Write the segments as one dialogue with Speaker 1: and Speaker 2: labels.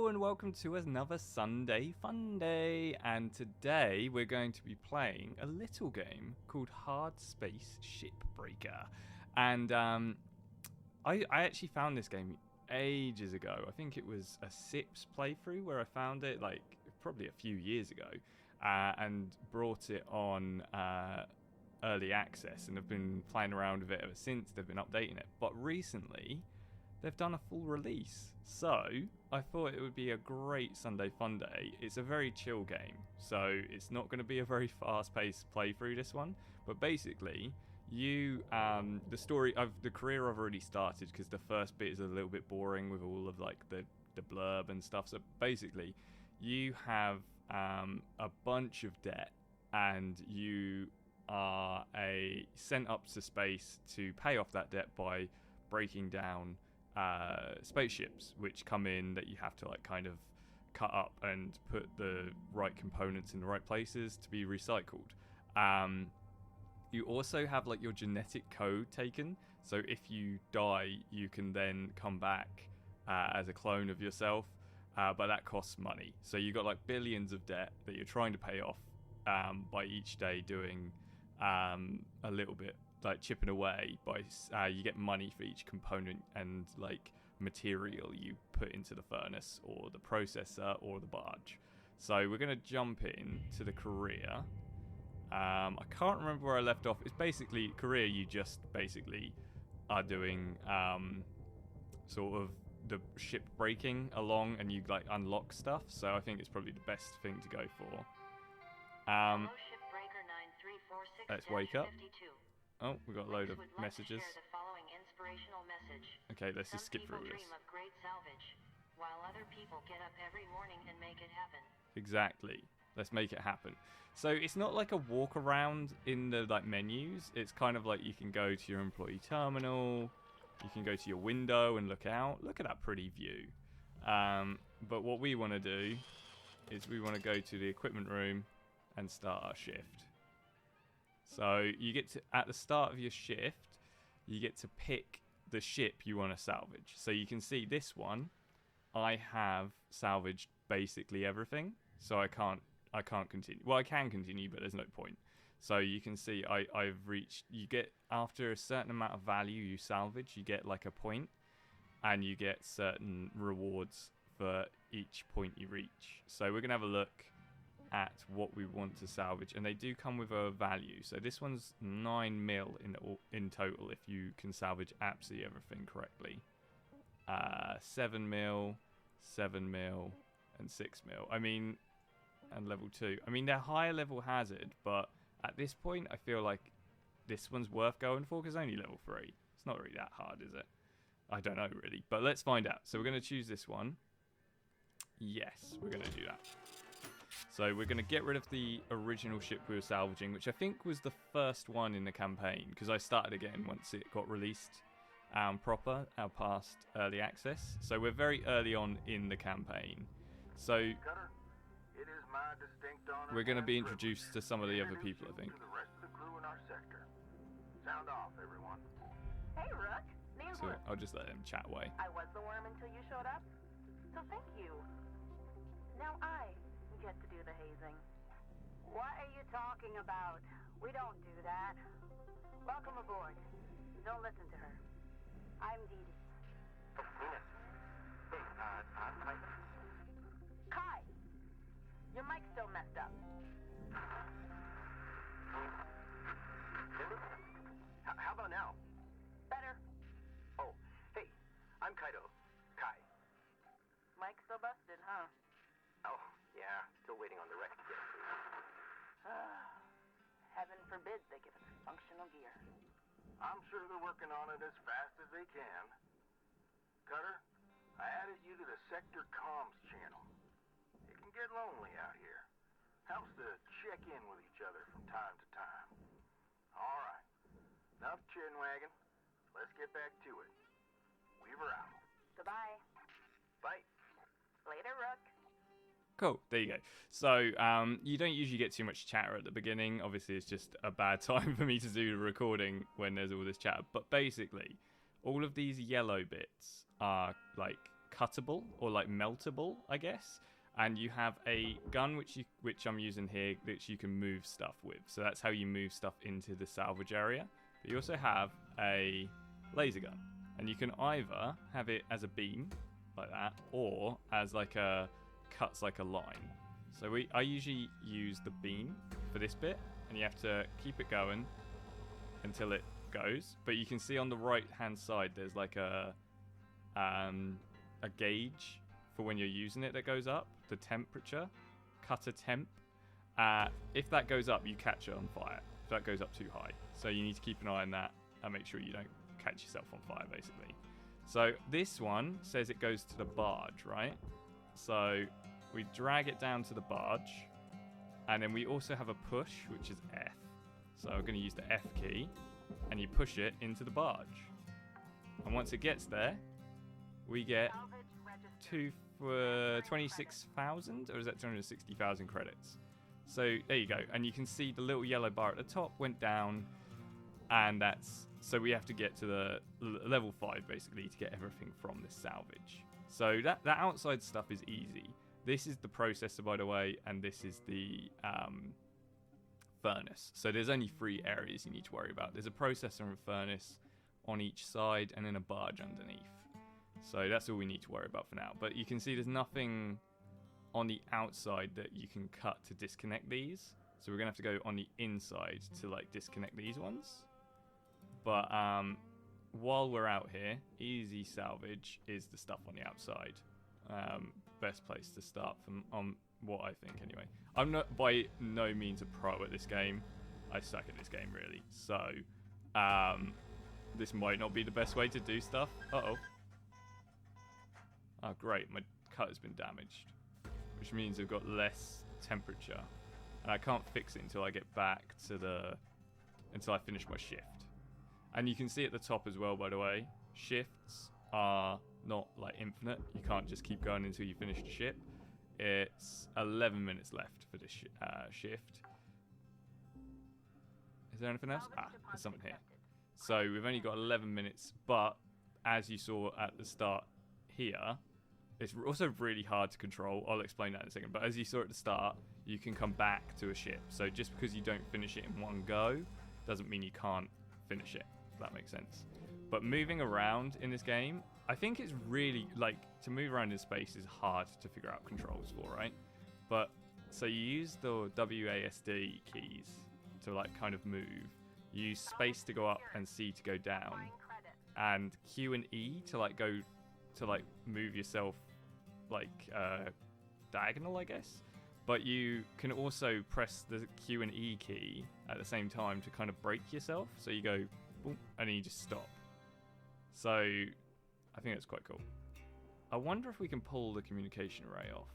Speaker 1: Hello and welcome to another Sunday Funday, and today we're going to be playing a little game called Hardspace Shipbreaker. And I actually found this game ages ago. I think it was a SIPS playthrough where I found it, like probably a few years ago, and brought it on early access, and have been playing around with it ever since. They've been updating it, but recently they've done a full release, so I thought it would be a great Sunday fun day. It's a very chill game, so it's not going to be a very fast-paced playthrough, this one, but basically you the story of the career I've already started, because the first bit is a little bit boring with all of like the blurb and stuff. So basically you have a bunch of debt, and you are sent up to space to pay off that debt by breaking down spaceships which come in that you have to like kind of cut up and put the right components in the right places to be recycled. You also have like your genetic code taken, so if you die you can then come back as a clone of yourself, but that costs money. So you got like billions of debt that you're trying to pay off by each day doing a little bit, like chipping away by you get money for each component and like material you put into the furnace or the processor or the barge. So we're going to jump in to the career. I can't remember where I left off. It's basically career, you just basically are doing sort of the ship breaking along, and you like unlock stuff, so I think it's probably the best thing to go for. Let's wake up. Oh, we got a load of messages. Okay, let's just skip through this.
Speaker 2: While other people get up every morning and make it happen.
Speaker 1: Exactly. Let's make it happen. So it's not like a walk around in the like menus. It's kind of like you can go to your employee terminal, you can go to your window and look out. Look at that pretty view. But what we want to do is we want to go to the equipment room and start our shift. So you get to, at the start of your shift, you get to pick the ship you want to salvage. So you can see this one, I have salvaged basically everything, so I can't continue. Well, I can continue, but there's no point. So you can see I've reached, you get, after a certain amount of value you salvage, you get like a point, and you get certain rewards for each point you reach. So we're going to have a look at what we want to salvage, and they do come with a value. So this one's 9 mil in total if you can salvage absolutely everything correctly. 7 mil, 7 mil, and 6 mil. I mean, and level 2. I mean, they're higher level hazard, but at this point I feel like this one's worth going for because only level 3. It's not really that hard, is it? I don't know really, but let's find out. So we're going to choose this one. Yes, we're going to do that. So we're going to get rid of the original ship we were salvaging, which I think was the first one in the campaign, because I started again once it got released proper, past early access. So we're very early on in the campaign. So we're going to be introduced to some of the other people, I think.
Speaker 3: Sound off, everyone.
Speaker 2: Hey, Rook. Name's
Speaker 1: So
Speaker 2: Rook.
Speaker 1: I'll just let them chat away.
Speaker 2: I was the worm until you showed up, so thank you. Now I get to do the hazing.
Speaker 4: What are you talking about? We don't do that. Welcome aboard. Don't listen to her. I'm Dee Dee.
Speaker 3: Oh, Nina. Hey, I'm Mike.
Speaker 4: Kai! Your mic's still messed up.
Speaker 3: Cindy? How about now?
Speaker 4: Better.
Speaker 3: Oh, hey, I'm Kaido. Kai.
Speaker 4: Mic's still busted, huh?
Speaker 3: Oh, yeah, still waiting on the wreck to get approved.
Speaker 4: Heaven forbid they give us functional gear.
Speaker 3: I'm sure they're working on it as fast as they can. Cutter, I added you to the sector comms channel. It can get lonely out here. Helps to check in with each other from time to time. All right, enough chin wagging. Let's get back to it. Weaver out.
Speaker 4: Goodbye.
Speaker 3: Bye.
Speaker 4: Later, Rook.
Speaker 1: Cool, there you go. So you don't usually get too much chatter at the beginning. Obviously, it's just a bad time for me to do the recording when there's all this chatter. But basically, all of these yellow bits are like cuttable or like meltable, I guess. And you have a gun which I'm using here, which you can move stuff with. So that's how you move stuff into the salvage area. But you also have a laser gun, and you can either have it as a beam like that, or as like a cuts like a line. So I usually use the beam for this bit, and you have to keep it going until it goes. But you can see on the right hand side there's like a gauge for when you're using it that goes up, the temperature, cutter temp. If that goes up, you catch it on fire. If that goes up too high, so you need to keep an eye on that and make sure you don't catch yourself on fire, basically. So this one says it goes to the barge, right? So we drag it down to the barge, and then we also have a push, which is F. So I'm going to use the F key, and you push it into the barge. And once it gets there, we get 26,000, or is that 260,000 credits? So there you go, and you can see the little yellow bar at the top went down, and that's so we have to get to the level 5 basically to get everything from this salvage. So that outside stuff is easy. This is the processor, by the way, and this is the furnace. So there's only 3 areas you need to worry about. There's a processor and furnace on each side, and then a barge underneath. So that's all we need to worry about for now. But you can see there's nothing on the outside that you can cut to disconnect these. So we're going to have to go on the inside to like disconnect these ones. But while we're out here, easy salvage is the stuff on the outside. Best place to start from on what I think anyway. I'm not by no means a pro at this game. I suck at this game really. So this might not be the best way to do stuff. Uh-oh. Oh great, my cut has been damaged, which means I've got less temperature, and I can't fix it until I get back to until I finish my shift. And you can see at the top as well, by the way, shifts are not like infinite. You can't just keep going until you finish the ship. It's 11 minutes left for this shift. Is there anything else? There's something here. So we've only got 11 minutes, but as you saw at the start here, it's also really hard to control. I'll explain that in a second. But as you saw at the start, you can come back to a ship. So just because you don't finish it in one go doesn't mean you can't finish it, if that makes sense. But moving around in this game, I think it's really, like, to move around in space is hard to figure out controls for, right? But, so you use the WASD keys to, like, kind of move. You use space to go up and C to go down. And Q and E to, like, go, to, like, move yourself, like, diagonal, I guess. But you can also press the Q and E key at the same time to kind of brake yourself. So you go, boom, and then you just stop. So I think that's quite cool. I wonder if we can pull the communication array off.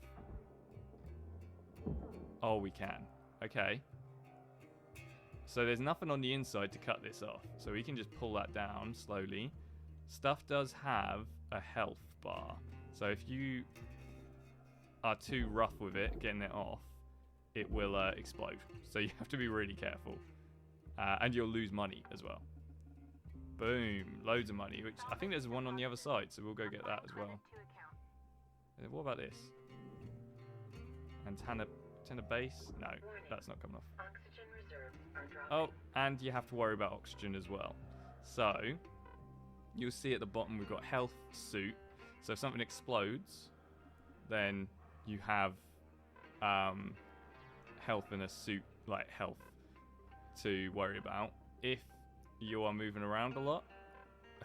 Speaker 1: Oh, we can. Okay. So there's nothing on the inside to cut this off. So we can just pull that down slowly. Stuff does have a health bar. So if you are too rough with it, getting it off, it will explode. So you have to be really careful. And you'll lose money as well. Boom. Loads of money, which I think there's one on the other side, so we'll go get that as well. What about this? Antenna base? No, that's not coming off. Oh, and you have to worry about oxygen as well. So, you'll see at the bottom we've got health suit. So if something explodes, then you have health in a suit, like health, to worry about. If you are moving around a lot,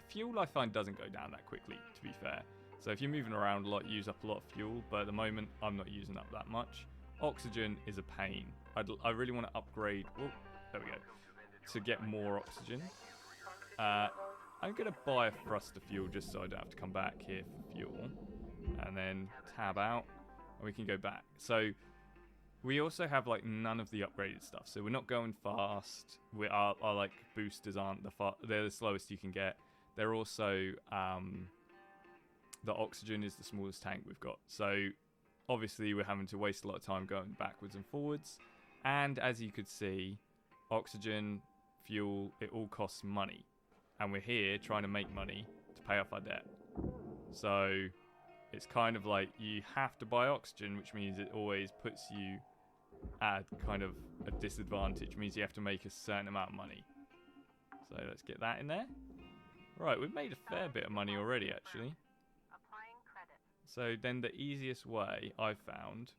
Speaker 1: fuel I find doesn't go down that quickly, to be fair. So if you're moving around a lot, you use up a lot of fuel, but at the moment I'm not using up that much. Oxygen is a pain. I really want to upgrade, oh, there we go, to get more oxygen. I'm going to buy a thruster fuel just so I don't have to come back here for fuel. And then tab out, and we can go back. So we also have like none of the upgraded stuff, so we're not going fast. Our like boosters aren't they're the slowest you can get. They're also the oxygen is the smallest tank we've got. So obviously we're having to waste a lot of time going backwards and forwards. And as you could see, oxygen, fuel, it all costs money. And we're here trying to make money to pay off our debt. So it's kind of like you have to buy oxygen, which means it always puts you at kind of a disadvantage. It means you have to make a certain amount of money. So let's get that in there. Right, we've made a fair bit of money already, actually.
Speaker 2: Applying credit.
Speaker 1: So then the easiest way I've found,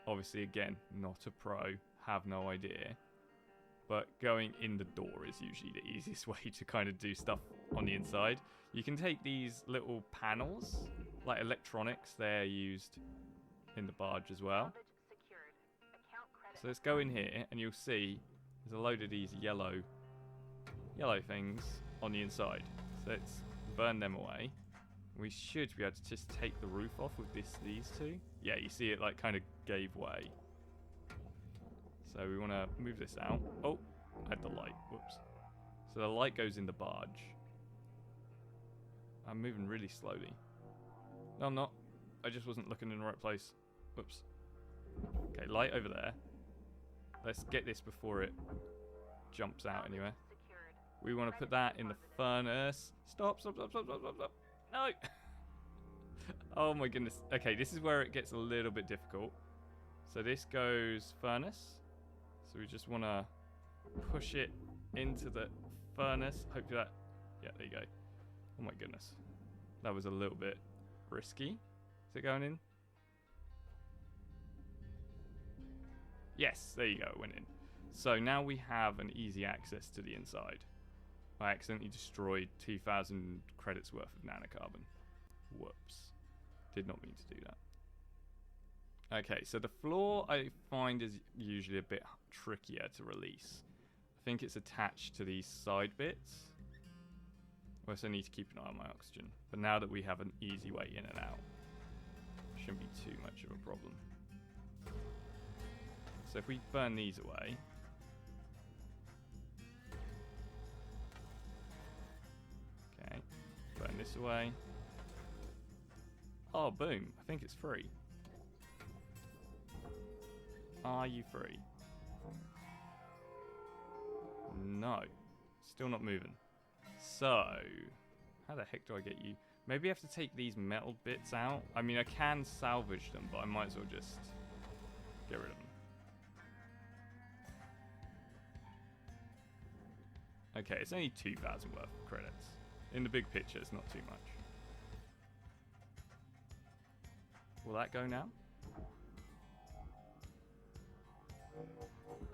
Speaker 1: obviously again, not a pro, have no idea, but going in the door is usually the easiest way to kind of do stuff on the inside. You can take these little panels, like electronics, they're used in the barge as well.
Speaker 2: Salvage secured. Account credit.
Speaker 1: So let's go in here and you'll see there's a load of these yellow things on the inside. So let's burn them away. We should be able to just take the roof off with these two. Yeah, you see it like kind of gave way. So we want to move this out. Oh, I had the light. Whoops. So the light goes in the barge. I'm moving really slowly. No, I'm not. I just wasn't looking in the right place. Whoops. Okay, light over there. Let's get this before it jumps out anywhere.
Speaker 2: Secured.
Speaker 1: We want to put that in the furnace. Stop. No! Oh my goodness. Okay, this is where it gets a little bit difficult. So this goes furnace. So we just want to push it into the furnace. Hopefully that... Yeah, there you go. Oh my goodness. That was a little bit risky. Is it going in? Yes, there you go, it went in. So now we have an easy access to the inside. I accidentally destroyed 2,000 credits worth of nanocarbon. Whoops. Did not mean to do that. Okay, so the floor I find is usually a bit trickier to release. I think it's attached to these side bits. I also need to keep an eye on my oxygen. But now that we have an easy way in and out, shouldn't be too much of a problem. So if we burn these away... Okay, burn this away. Oh, boom. I think it's free. Are you free? No. Still not moving. So, how the heck do I get you? Maybe I have to take these metal bits out. I mean, I can salvage them, but I might as well just get rid of them. Okay, it's only 2,000 worth of credits. In the big picture, it's not too much. Will that go now?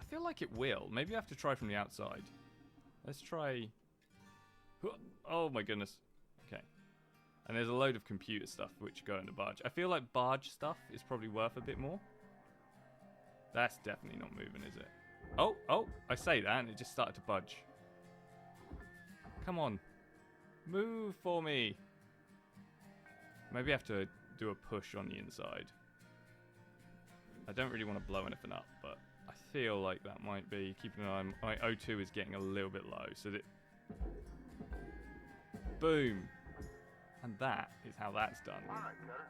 Speaker 1: I feel like it will. Maybe I have to try from the outside. Let's try... Oh my goodness. Okay. And there's a load of computer stuff which go in the barge. I feel like barge stuff is probably worth a bit more. That's definitely not moving, is it? Oh, I say that and it just started to budge. Come on. Move for me. Maybe I have to do a push on the inside. I don't really want to blow anything up, but I feel like that might be... Keeping an eye on... My O2 is getting a little bit low, so that... Boom. And that is how that's done.
Speaker 3: All right, Cutter.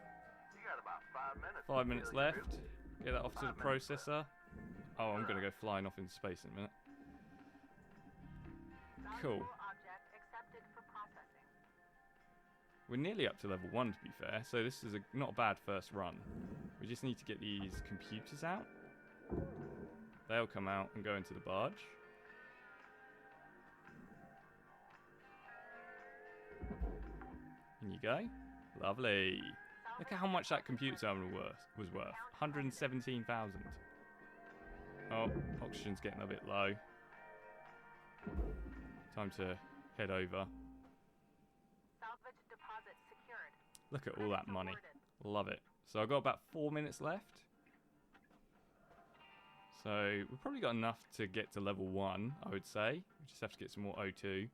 Speaker 3: You got about 5 minutes.
Speaker 1: 5 minutes left. Get that off to the processor. Oh, I'm going to go flying off into space in a minute. Cool.
Speaker 2: Object accepted for processing.
Speaker 1: We're nearly up to level 1, to be fair, so this is not a bad first run. We just need to get these computers out. They'll come out and go into the barge. In you go. Lovely. Look at how much that computer terminal was worth. 117,000. Oh, oxygen's getting a bit low. Time to head over.
Speaker 2: Salvage deposit secured.
Speaker 1: Look at all that money. Love it. So I've got about 4 minutes left. So we've probably got enough to get to level 1, I would say. We just have to get some more O2.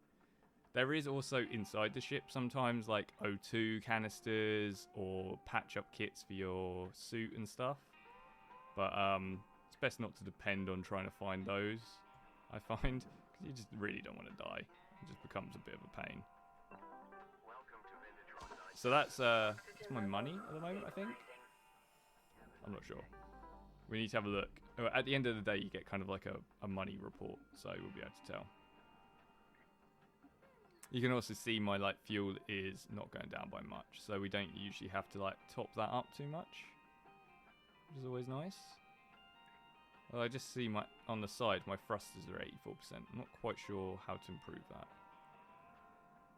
Speaker 1: There is also inside the ship sometimes like O2 canisters or patch-up kits for your suit and stuff. But it's best not to depend on trying to find those, I find. Because you just really don't want to die. It just becomes a bit of a pain. So that's my money at the moment, I think. I'm not sure. We need to have a look. At the end of the day, you get kind of like a money report, so we'll be able to tell. You can also see my like fuel is not going down by much, so we don't usually have to like top that up too much, which is always nice. Well, I just see my on the side my thrusters are 84%. I'm not quite sure how to improve that.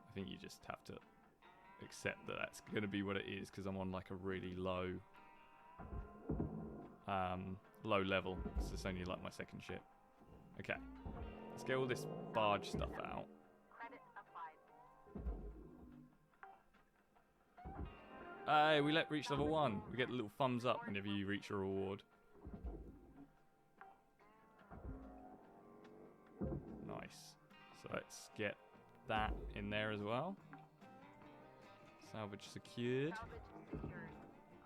Speaker 1: I think you just have to accept that that's going to be what it is because I'm on like a really low level. So it's only like my second ship. Okay, let's get all this barge stuff out.
Speaker 2: Credit applied.
Speaker 1: Hey, we reach level 1. We get a little thumbs up whenever you reach a reward. Nice. So let's get that in there as well. Salvage secured.
Speaker 2: Salvage secured.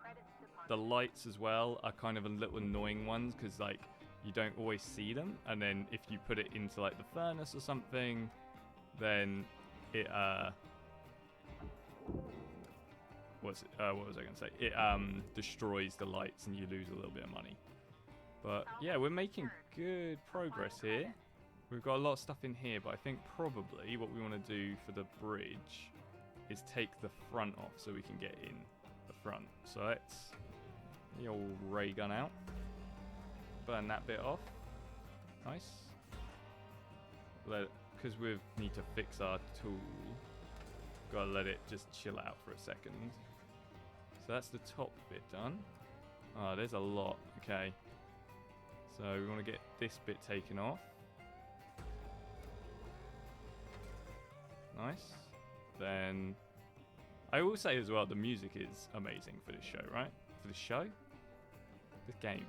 Speaker 2: Credits deposited.
Speaker 1: The lights as well are kind of a little annoying ones because like you don't always see them, and then if you put it into like the furnace or something, then it what was I going to say? It destroys the lights and you lose a little bit of money. But yeah, we're making good progress here. We've got a lot of stuff in here, but I think probably what we want to do for the bridge is take the front off so we can get in the front. So let's the old ray gun out. Burn that bit off. Nice. Because we need to fix our tool, gotta let it just chill out for a second. So that's the top bit done. Oh, there's a lot. Okay. So we want to get this bit taken off. Nice. Then I will say as well, the music is amazing for this show, right? For this show? This game.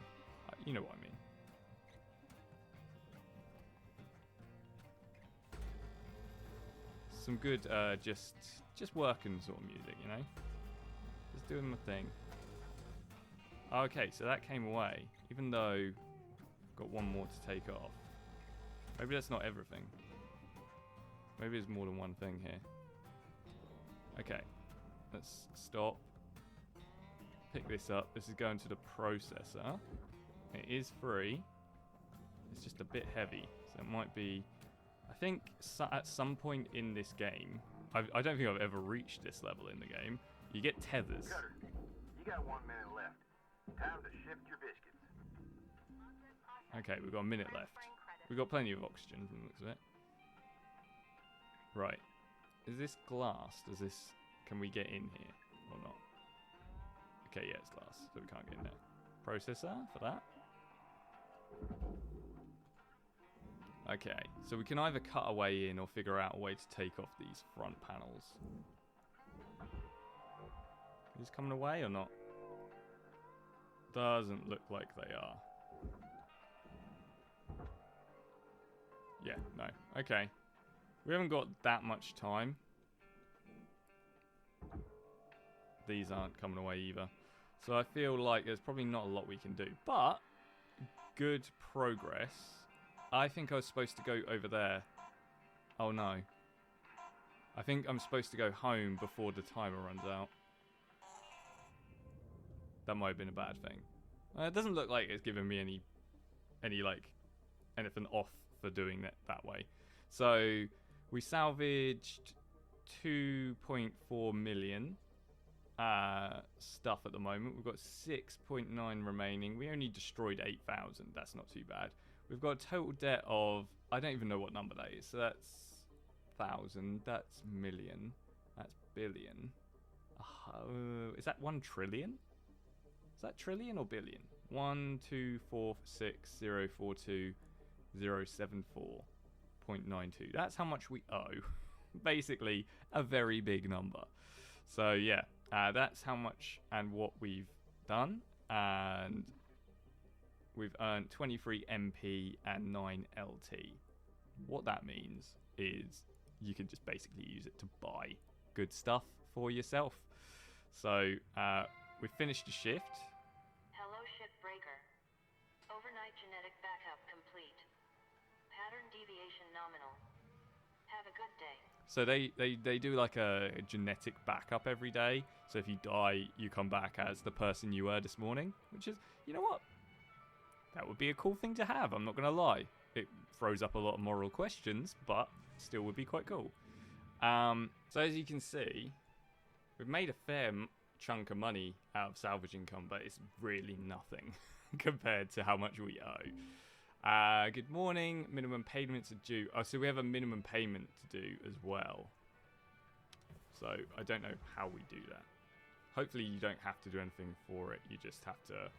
Speaker 1: You know what I mean. Some good just working sort of music, you know? Just doing my thing. Okay, so that came away, even though I've got one more to take off. Maybe that's not everything. Maybe there's more than one thing here. Okay, let's stop. Pick this up. This is going to the processor. It is free. It's just a bit heavy, so it might be. I think at some point in this game, I don't think I've ever reached this level in the game. You get tethers.
Speaker 3: Cutter, you got 1 minute left. Time to shift your biscuits.
Speaker 1: Okay, we've got a minute left. We've got plenty of oxygen from the looks of it. Right. Is this glass? Can we get in here or not? Okay, yeah, it's glass, so we can't get in there. Processor for that. Okay, so we can either cut a way in or figure out a way to take off these front panels. Are these coming away or not? Doesn't look like they are. Yeah, no. Okay. We haven't got that much time. These aren't coming away either. So I feel like there's probably not a lot we can do. But, good progress. I think I was supposed to go over there. Oh no. I think I'm supposed to go home before the timer runs out. That might have been a bad thing. It doesn't look like it's giving me anything off for doing that way. So we salvaged 2.4 million stuff at the moment. We've got 6.9 remaining. We only destroyed 8,000. That's not too bad. We've got a total debt of, I don't even know what number that is. So that's 1,000. That's million. That's billion. Is that 1 trillion? Is that trillion or billion? 12446042074.92. That's how much we owe. Basically, a very big number. So yeah, that's how much and what we've done. And we've earned 23 MP and 9 LT. What that means is you can just basically use it to buy good stuff for yourself. So we finished the shift.
Speaker 5: Hello, Shipbreaker. Overnight genetic backup complete. Pattern deviation nominal. Have a good day.
Speaker 1: So they do like a genetic backup every day. So if you die, you come back as the person you were this morning, which is, you know what? That would be a cool thing to have, I'm not going to lie. It throws up a lot of moral questions, but still would be quite cool. So as you can see, we've made a fair chunk of money out of salvage income, but it's really nothing compared to how much we owe. Good morning. Minimum payments are due. Oh, so we have a minimum payment to do as well. So I don't know how we do that. Hopefully you don't have to do anything for it. You just have to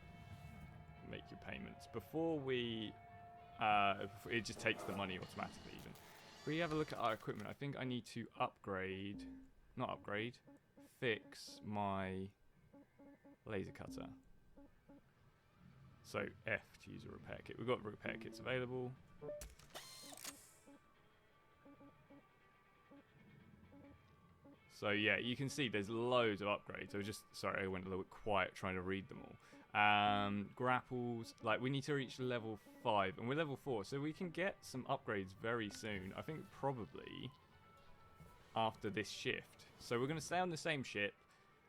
Speaker 1: make your payments. Before we... it just takes the money automatically even. If we have a look at our equipment, I think I need to upgrade... Not upgrade. Fix my laser cutter. So F to use a repair kit. We've got repair kits available. So yeah, you can see there's loads of upgrades. I was just, sorry, I went a little bit quiet trying to read them all. Grapples, like we need to reach level 5 and we're level 4, so we can get some upgrades very soon. I think probably after this shift. So we're going to stay on the same ship.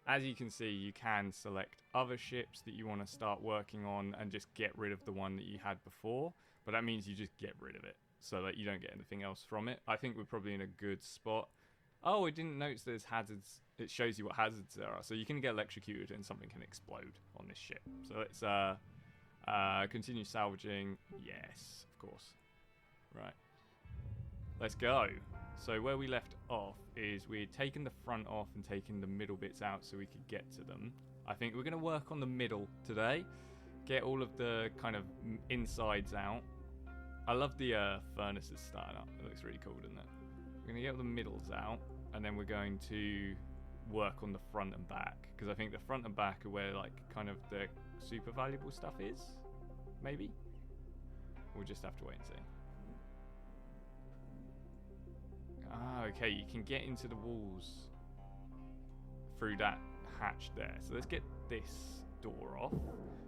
Speaker 1: As you can see, you can select other ships that you want to start working on and just get rid of the one that you had before. But that means you just get rid of it so that you don't get anything else from it. I think we're probably in a good spot. Oh, I didn't notice there's hazards. It shows you what hazards there are. So you can get electrocuted and something can explode on this ship. So let's continue salvaging. Yes, of course. Right. Let's go. So where we left off is we'd taken the front off and taken the middle bits out so we could get to them. I think we're going to work on the middle today. Get all of the kind of insides out. I love the furnaces starting up. It looks really cool, doesn't it? We're going to get all the middles out, and then we're going to work on the front and back, because I think the front and back are where like kind of the super valuable stuff is, maybe? We'll just have to wait and see. Ah, okay, you can get into the walls through that hatch there. So let's get this door off.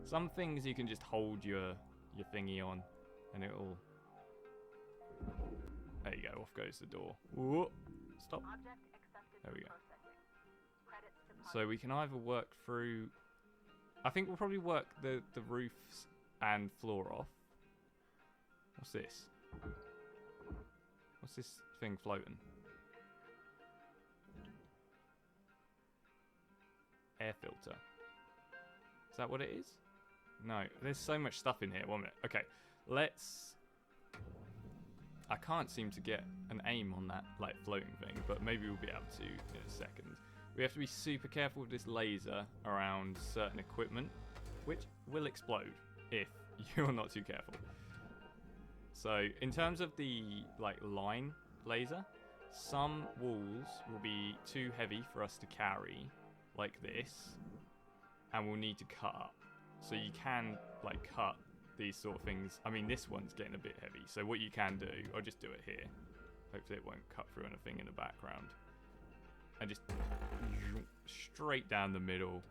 Speaker 1: Some things you can just hold your thingy on, and it'll... There you go, off goes the door. Whoa, stop. There we go. So we can either work through... I think we'll probably work the roofs and floor off. What's this? What's this thing floating? Air filter. Is that what it is? No, there's so much stuff in here. 1 minute. Okay, let's... I can't seem to get an aim on that like floating thing, but maybe we'll be able to in a second. We have to be super careful with this laser around certain equipment, which will explode if you're not too careful. So in terms of the like line laser, some walls will be too heavy for us to carry like this, and we'll need to cut up. So you can like cut these sort of things. I mean, this one's getting a bit heavy, so what you can do, I'll just do it here. Hopefully it won't cut through anything in the background. And just straight down the middle,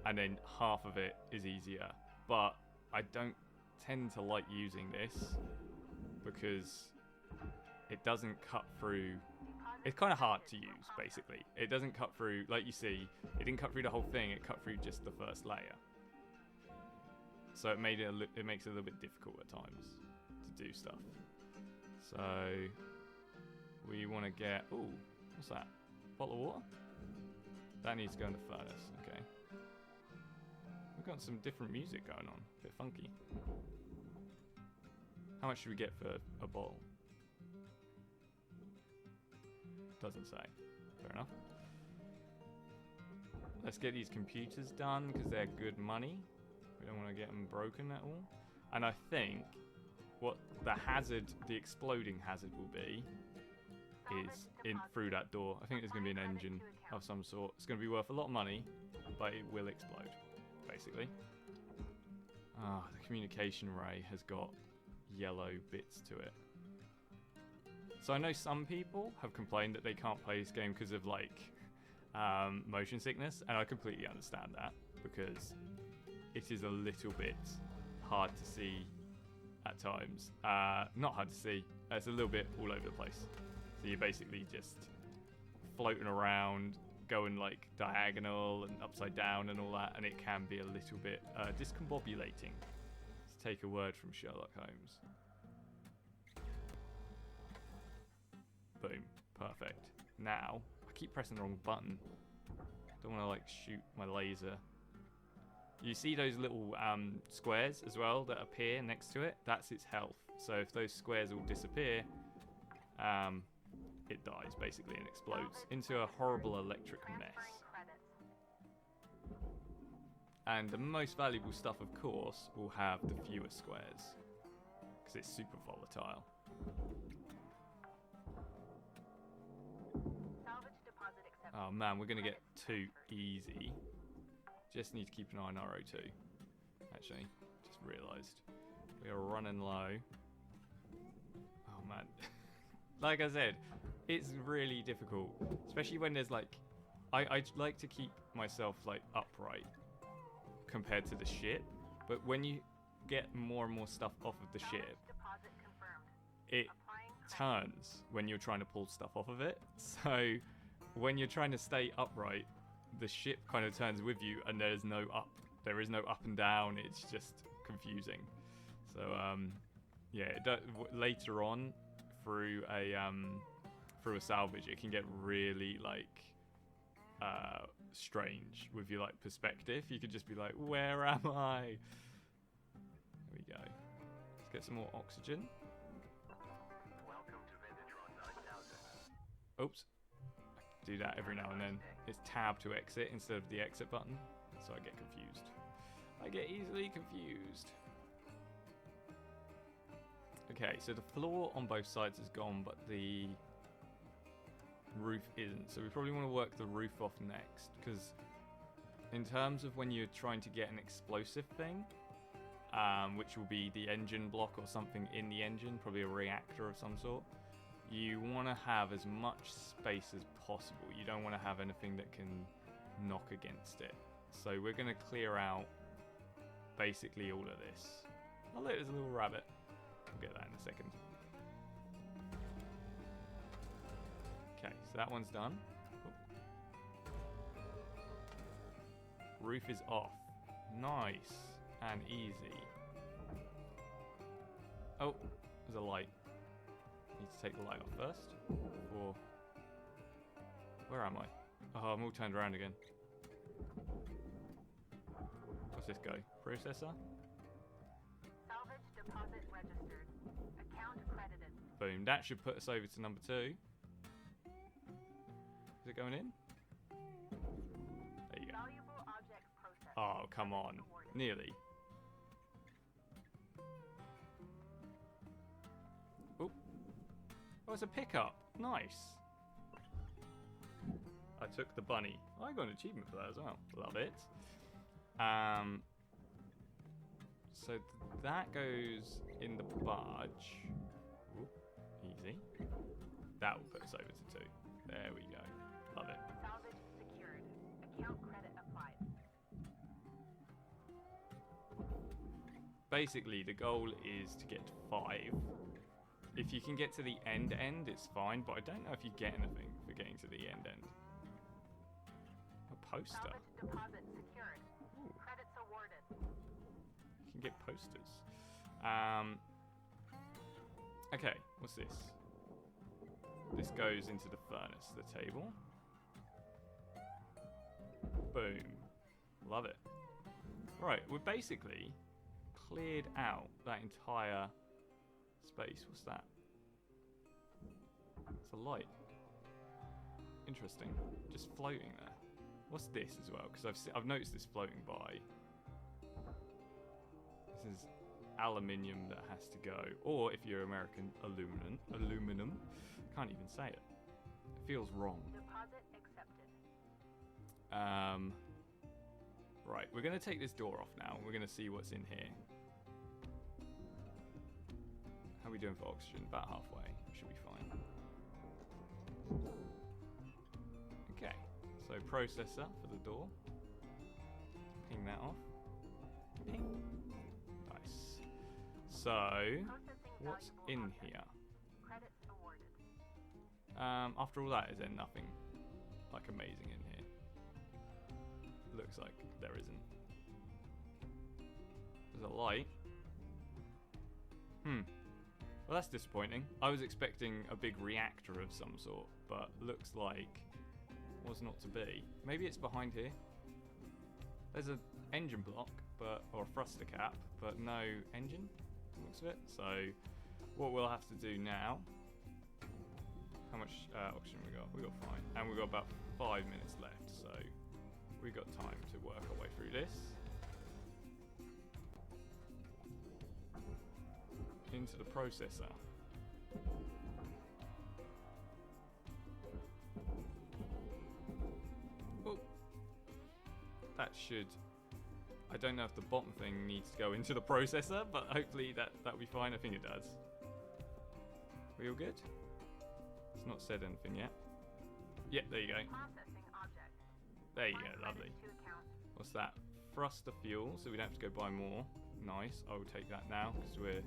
Speaker 1: and then half of it is easier. But I don't tend to like using this because it doesn't cut through. It's kind of hard to use, basically. It doesn't cut through, like you see, it didn't cut through the whole thing, it cut through just the first layer. So it makes it a little bit difficult at times to do stuff. So we want to get, ooh, what's that? Bottle of water? That needs to go in the furnace, okay. We've got some different music going on, a bit funky. How much should we get for a bottle? Doesn't say. Fair enough. Let's get these computers done because they're good money. We don't want to get them broken at all. And I think what the hazard, the exploding hazard will be is in through that door. I think there's going to be an engine of some sort. It's going to be worth a lot of money, but it will explode, basically. Ah, the communication ray has got yellow bits to it. So I know some people have complained that they can't play this game because of like motion sickness, and I completely understand that because it is a little bit hard to see at times. Not hard to see, it's a little bit all over the place. So you're basically just floating around, going like diagonal and upside down and all that, and it can be a little bit discombobulating, to take a word from Sherlock Holmes. Boom. Perfect. Now, I keep pressing the wrong button. Don't want to like shoot my laser. You see those little squares as well that appear next to it? That's its health. So if those squares all disappear, it dies basically and explodes into a horrible electric mess. And the most valuable stuff, of course, will have the fewest squares because it's super volatile. Oh man, we're going to get too easy. Just need to keep an eye on our O2. Actually, just realised. We are running low. Oh man. Like I said, it's really difficult. Especially when there's like... I like to keep myself like upright compared to the ship. But when you get more and more stuff off of the ship, it turns when you're trying to pull stuff off of it. So when you're trying to stay upright, the ship kind of turns with you, and there is no up and down. It's just confusing. So yeah, later on through a salvage, it can get really like strange with your like perspective. You could just be like, where am I? There we go. Let's get some more oxygen.
Speaker 3: Welcome to Vintatron 9000.
Speaker 1: Oops. I do that every now and then. It's tab to exit instead of the exit button, so I get confused. I get easily confused. Okay, so the floor on both sides is gone, but the roof isn't. So we probably want to work the roof off next, because in terms of when you're trying to get an explosive thing, which will be the engine block or something in the engine, probably a reactor of some sort, you want to have as much space as possible. You don't want to have anything that can knock against it. So we're going to clear out basically all of this. Oh look, there's a little rabbit. We'll get that in a second. Okay, so that one's done. Roof is off. Nice and easy. Oh, there's a light. Need to take the light off first. Or where am I? Oh, I'm all turned around again. What's this go? Processor?
Speaker 2: Salvage deposit registered. Account credited.
Speaker 1: Boom. That should put us over to number 2. Is it going in? There you go.
Speaker 2: Valuable object processed.
Speaker 1: Oh, come on. Nearly. Oh. Oh, it's a pickup. Nice. I took the bunny. I got an achievement for that as well. Love it. So that goes in the barge. Ooh, easy. That will put us over to 2. There we go. Love it.
Speaker 2: Salvage secured. Account credit applied.
Speaker 1: Basically, the goal is to get to 5. If you can get to the end, it's fine, but I don't know if you get anything for getting to the end. A poster.
Speaker 2: Salvage deposit secured.
Speaker 1: Ooh.
Speaker 2: Credits awarded.
Speaker 1: You can get posters. Okay, what's this? This goes into the furnace, the table. Boom. Love it. Right, we're basically cleared out that entire space. What's that? It's a light. Interesting. Just floating there. What's this as well? Because I've noticed this floating by. This is aluminium that has to go. Or if you're American, aluminum. Can't even say it. It feels wrong.
Speaker 2: Deposit accepted.
Speaker 1: Right, we're going to take this door off now. We're going to see what's in here. How are we doing for oxygen? About halfway. Should be fine. Okay, so processor for the door. Ping that off. Ping. Nice. So,
Speaker 2: Processing
Speaker 1: what's
Speaker 2: valuable
Speaker 1: in
Speaker 2: object.
Speaker 1: here?
Speaker 2: Credits awarded.
Speaker 1: After all that, is there nothing like amazing in here? Looks like there isn't. There's a light. Well, that's disappointing. I was expecting a big reactor of some sort, but looks like was not to be. Maybe it's behind here. There's an engine block, or a thruster cap, but no engine, looks of it. So what we'll have to do now, how much oxygen we got? We got 5. And we've got about 5 minutes left, so we've got time to work our way through this. Into the processor. Oh, that should. I don't know if the bottom thing needs to go into the processor, but hopefully that'll be fine. I think it does. We all good? It's not said anything yet. Yeah, there you go.
Speaker 2: Processing object.
Speaker 1: There you go, lovely. What's that? Thruster fuel, so we don't have to go buy more. Nice. I will take that now because we're.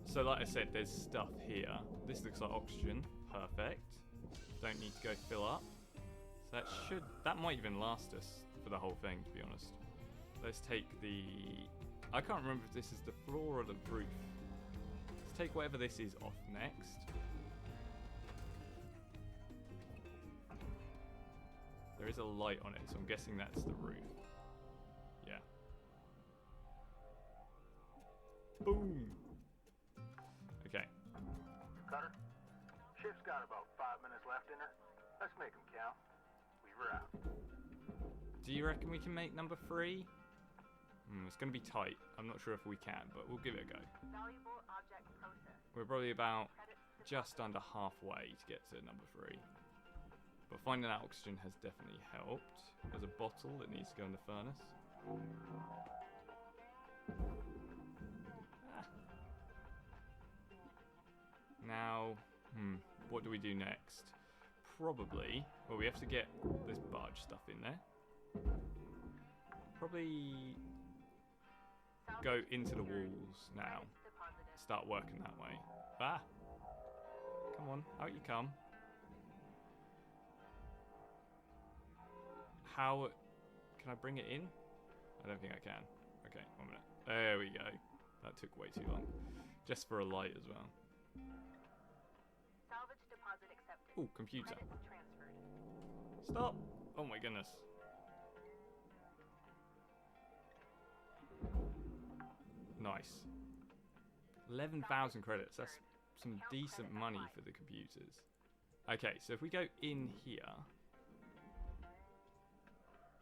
Speaker 1: So like I said, there's stuff here. This looks like oxygen. Perfect. Don't need to go fill up. So that might even last us for the whole thing, to be honest. Let's take the, I can't remember if this is the floor or the roof. Let's take whatever this is off next. There is a light on it, so I'm guessing that's the roof. Yeah. Boom! Okay.
Speaker 3: Cutter, ship's got about 5 minutes left in her. Let's make them count. We're out.
Speaker 1: Do you reckon we can make number 3? It's going to be tight. I'm not sure if we can, but we'll give it a go.
Speaker 2: Valuable object processed.
Speaker 1: We're probably about
Speaker 2: Credits
Speaker 1: just under halfway to get to number 3. But finding that oxygen has definitely helped. There's a bottle that needs to go in the furnace. Now, what do we do next? Probably, well, we have to get this barge stuff in there. Probably go into the walls now. Start working that way. Ah! Come on, out you come. How can I bring it in? I don't think I can. Okay, 1 minute. There we go. That took way too long. Just for a light as well.
Speaker 2: Salvage deposit accepted.
Speaker 1: Ooh, computer.
Speaker 2: Credits transferred.
Speaker 1: Stop! Oh my goodness. Nice. 11,000 credits. That's some decent money for the computers. Okay, so if we go in here.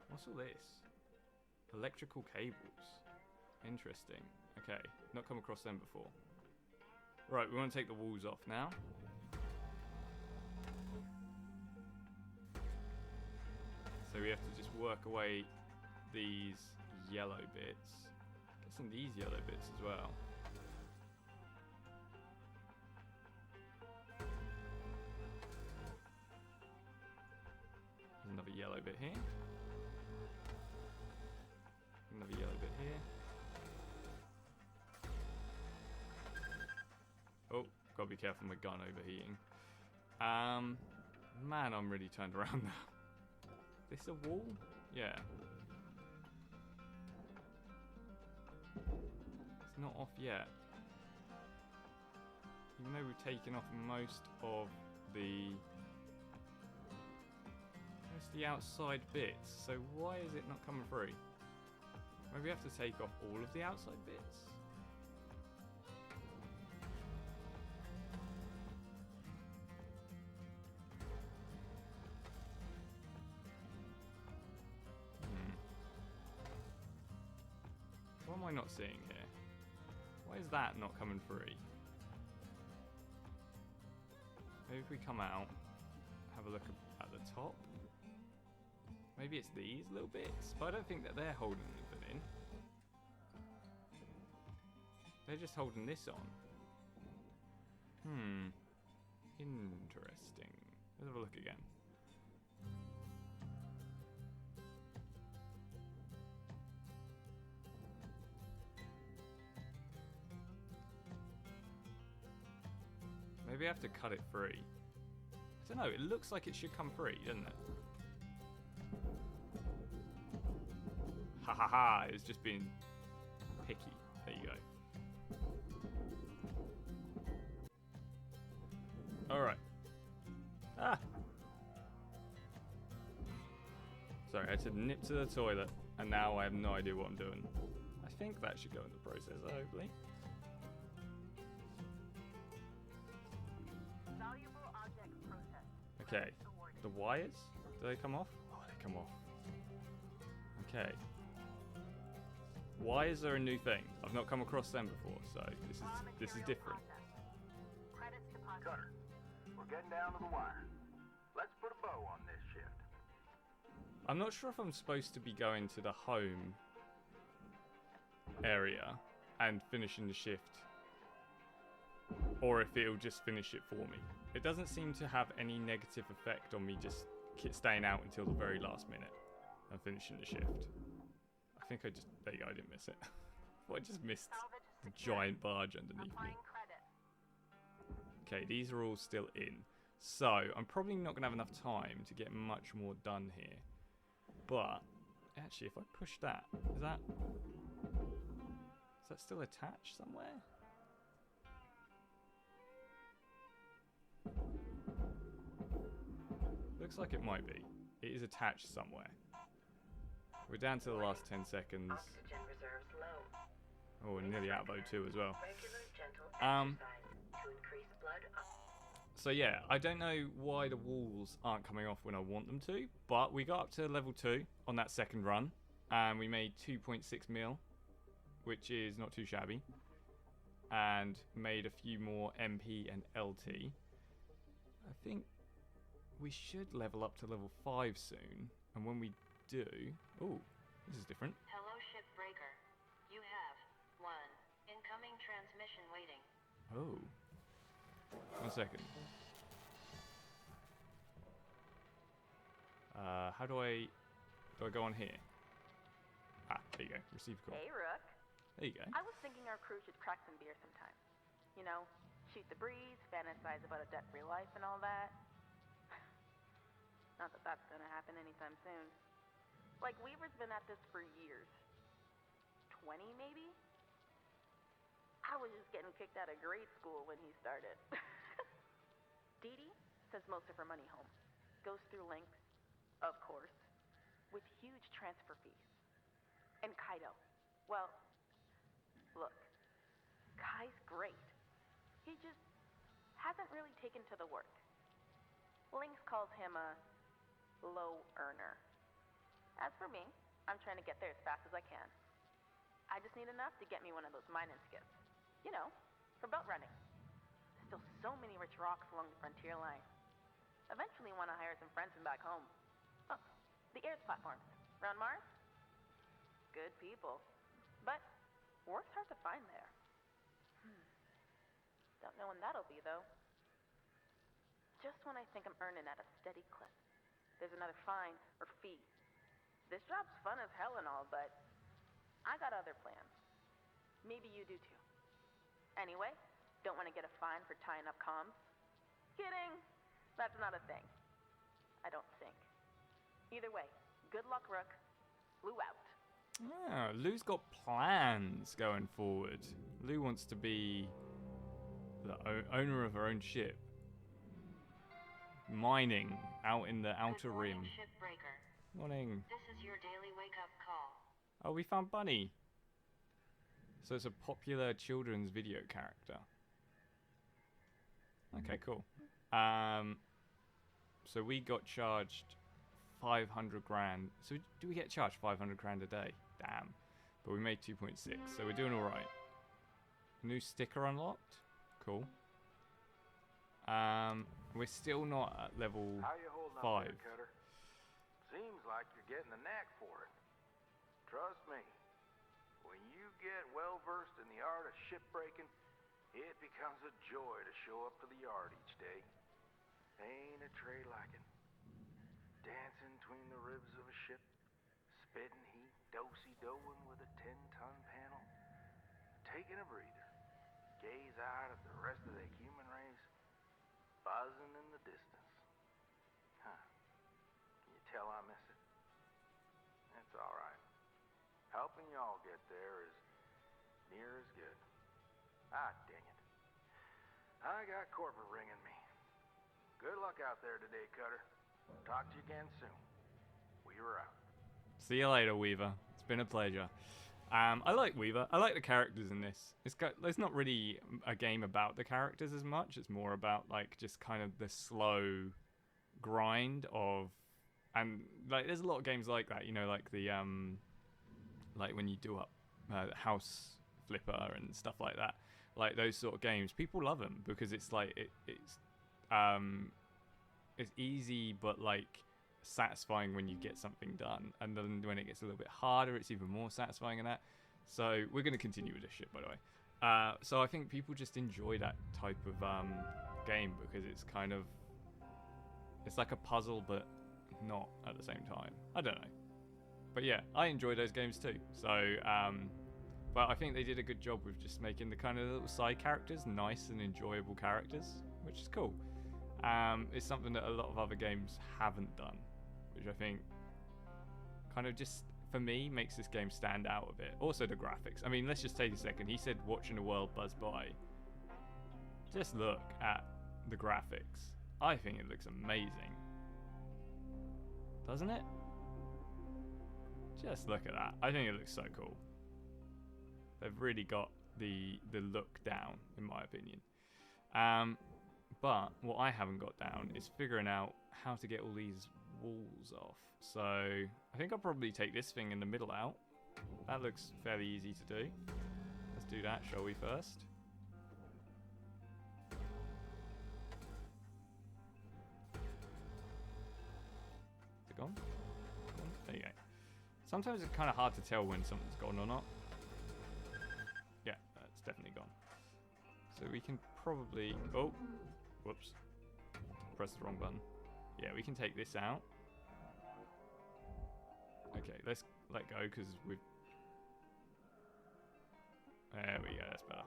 Speaker 1: What's all this? Electrical cables. Interesting. Okay, not come across them before. Right, we want to take the walls off now. So we have to just work away these yellow bits. Get some of these yellow bits as well. There's another yellow bit here. Another yellow bit here. Oh, gotta be careful my gun overheating. Man, I'm really turned around now. This a wall? Yeah. It's not off yet. Even though we've taken off most of the outside bits. So why is it not coming through? Maybe we have to take off all of the outside bits? What am I not seeing here? Why is that not coming free? Maybe if we come out, have a look at the top. Maybe it's these little bits, but I don't think that they're holding anything in. They're just holding this on. Interesting. Let's have a look again. Maybe I have to cut it free. I don't know, it looks like it should come free, doesn't it? Ha ha ha, it's just being picky. There you go. Alright. Ah! Sorry, I had to nip to the toilet, and now I have no idea what I'm doing. I think that should go in the processor, hopefully.
Speaker 2: Valuable object processed.
Speaker 1: Okay. The wires? Do they come off? Oh, they come off. Okay. Wires are a new thing. I've not come across them before, so this is different.
Speaker 2: Credits deposited.
Speaker 3: Cutter, we're getting down to the wire. Let's put a bow on this shift.
Speaker 1: I'm not sure if I'm supposed to be going to the home area and finishing the shift, or if it'll just finish it for me. It doesn't seem to have any negative effect on me just staying out until the very last minute and finishing the shift. I think there you go, I didn't miss it. I just missed the giant barge underneath me.
Speaker 2: Applying credit.
Speaker 1: Okay, these are all still in. So, I'm probably not going to have enough time to get much more done here. But, actually, if I push that, is that still attached somewhere? Looks like it might be. It is attached somewhere. We're down to the last 10 seconds.
Speaker 5: Oxygen reserves low.
Speaker 1: Oh, we're nearly out of O2 as well.
Speaker 5: Regular gentle exercise to increase blood
Speaker 1: So yeah, I don't know why the walls aren't coming off when I want them to, but we got up to level 2 on that second run, and we made 2.6 mil, which is not too shabby, and made a few more MP and LT. I think we should level up to level 5 soon, and when we do... Oh, this is different.
Speaker 5: Hello, Shipbreaker. You have 1 incoming transmission waiting.
Speaker 1: Oh. 1 second. How do I go on here? Ah, there you go. Receive call.
Speaker 2: Hey, Rook.
Speaker 1: There you go.
Speaker 2: I was thinking our crew should crack some beer sometime. You know, shoot the breeze, fantasize about a debt-free life and all that. Not that that's gonna happen anytime soon. Like, Weaver's been at this for years. 20, maybe? I was just getting kicked out of grade school when he started. Dee Dee sends most of her money home. Goes through links, of course, with huge transfer fees. And Kaido, well, look, Kai's great. He just hasn't really taken to the work. Lynx calls him a low earner. As for me, I'm trying to get there as fast as I can. I just need enough to get me one of those mining skiffs. You know, for boat running. Still so many rich rocks along the frontier line. Eventually want to hire some friends from back home. Oh, the Airs platforms. Around Mars? Good people. But work's hard to find there. Don't know when that'll be, though. Just when I think I'm earning at a steady clip, there's another fine or fee. This job's fun as hell and all, but I got other plans. Maybe you do too. Anyway, don't want to get a fine for tying up comms. Kidding! That's not a thing. I don't think. Either way, good luck, Rook. Lou out.
Speaker 1: Ah, Lou's got plans going forward. Lou wants to be the owner of her own ship. Mining out in the outer
Speaker 5: Good morning,
Speaker 1: rim.
Speaker 5: Shipbreaker.
Speaker 1: Morning.
Speaker 5: This is your daily wake-up call.
Speaker 1: Oh, we found Bunny. So it's a popular children's video character. Okay, cool. So we got charged 500 grand. So do we get charged 500 grand a day? Damn. But we made 2.6, so we're doing all right. New sticker unlocked. Cool. We're still not at level
Speaker 3: How you holding
Speaker 1: 5.
Speaker 3: up there, Cutter? Seems like you're getting the knack for it. Trust me, when you get well versed in the art of shipbreaking, it becomes a joy to show up to the yard each day. Ain't a trade like it. Dancing between the ribs of a ship, spitting heat, do-si-doing with a 10-ton panel, taking a breather, gaze out at the rest of the human race, buzzing in the distance. Huh. Can you tell I miss it? That's all right. Helping y'all get there is near as good. Ah, dang it. I got corporate ringing me. Good luck out there today, Cutter. Talk to you again soon. We're out.
Speaker 1: See you later, Weaver. It's been a pleasure. I like Weaver. I like the characters in this. It's not really a game about the characters as much. It's more about like just kind of the slow grind of, and like there's a lot of games like that. You know, like the like when you do up House Flipper and stuff like that. Like those sort of games, people love them because it's like it's easy but like satisfying when you get something done, and then when it gets a little bit harder, it's even more satisfying in that. So we're going to continue with this shit, by the way. So I think people just enjoy that type of game because it's kind of, it's like a puzzle but not at the same time. I don't know, but yeah, I enjoy those games too. So but I think they did a good job with just making the kind of little side characters nice and enjoyable characters, which is cool. It's something that a lot of other games haven't done, which I think kind of just, for me, makes this game stand out a bit. Also the graphics. I mean, let's just take a second. He said watching the world buzz by. Just look at the graphics. I think it looks amazing. Doesn't it? Just look at that. I think it looks so cool. They've really got the look down, in my opinion. But what I haven't got down is figuring out how to get all these walls off. So I think I'll probably take this thing in the middle out. That looks fairly easy to do. Let's do that, shall we, first? Is it gone? There you go. Sometimes it's kind of hard to tell when something's gone or not. Yeah, that's definitely gone. So we can probably... Oh, whoops. Press the wrong button. Yeah, we can take this out. Okay, let's let go because we've... There we go, that's better.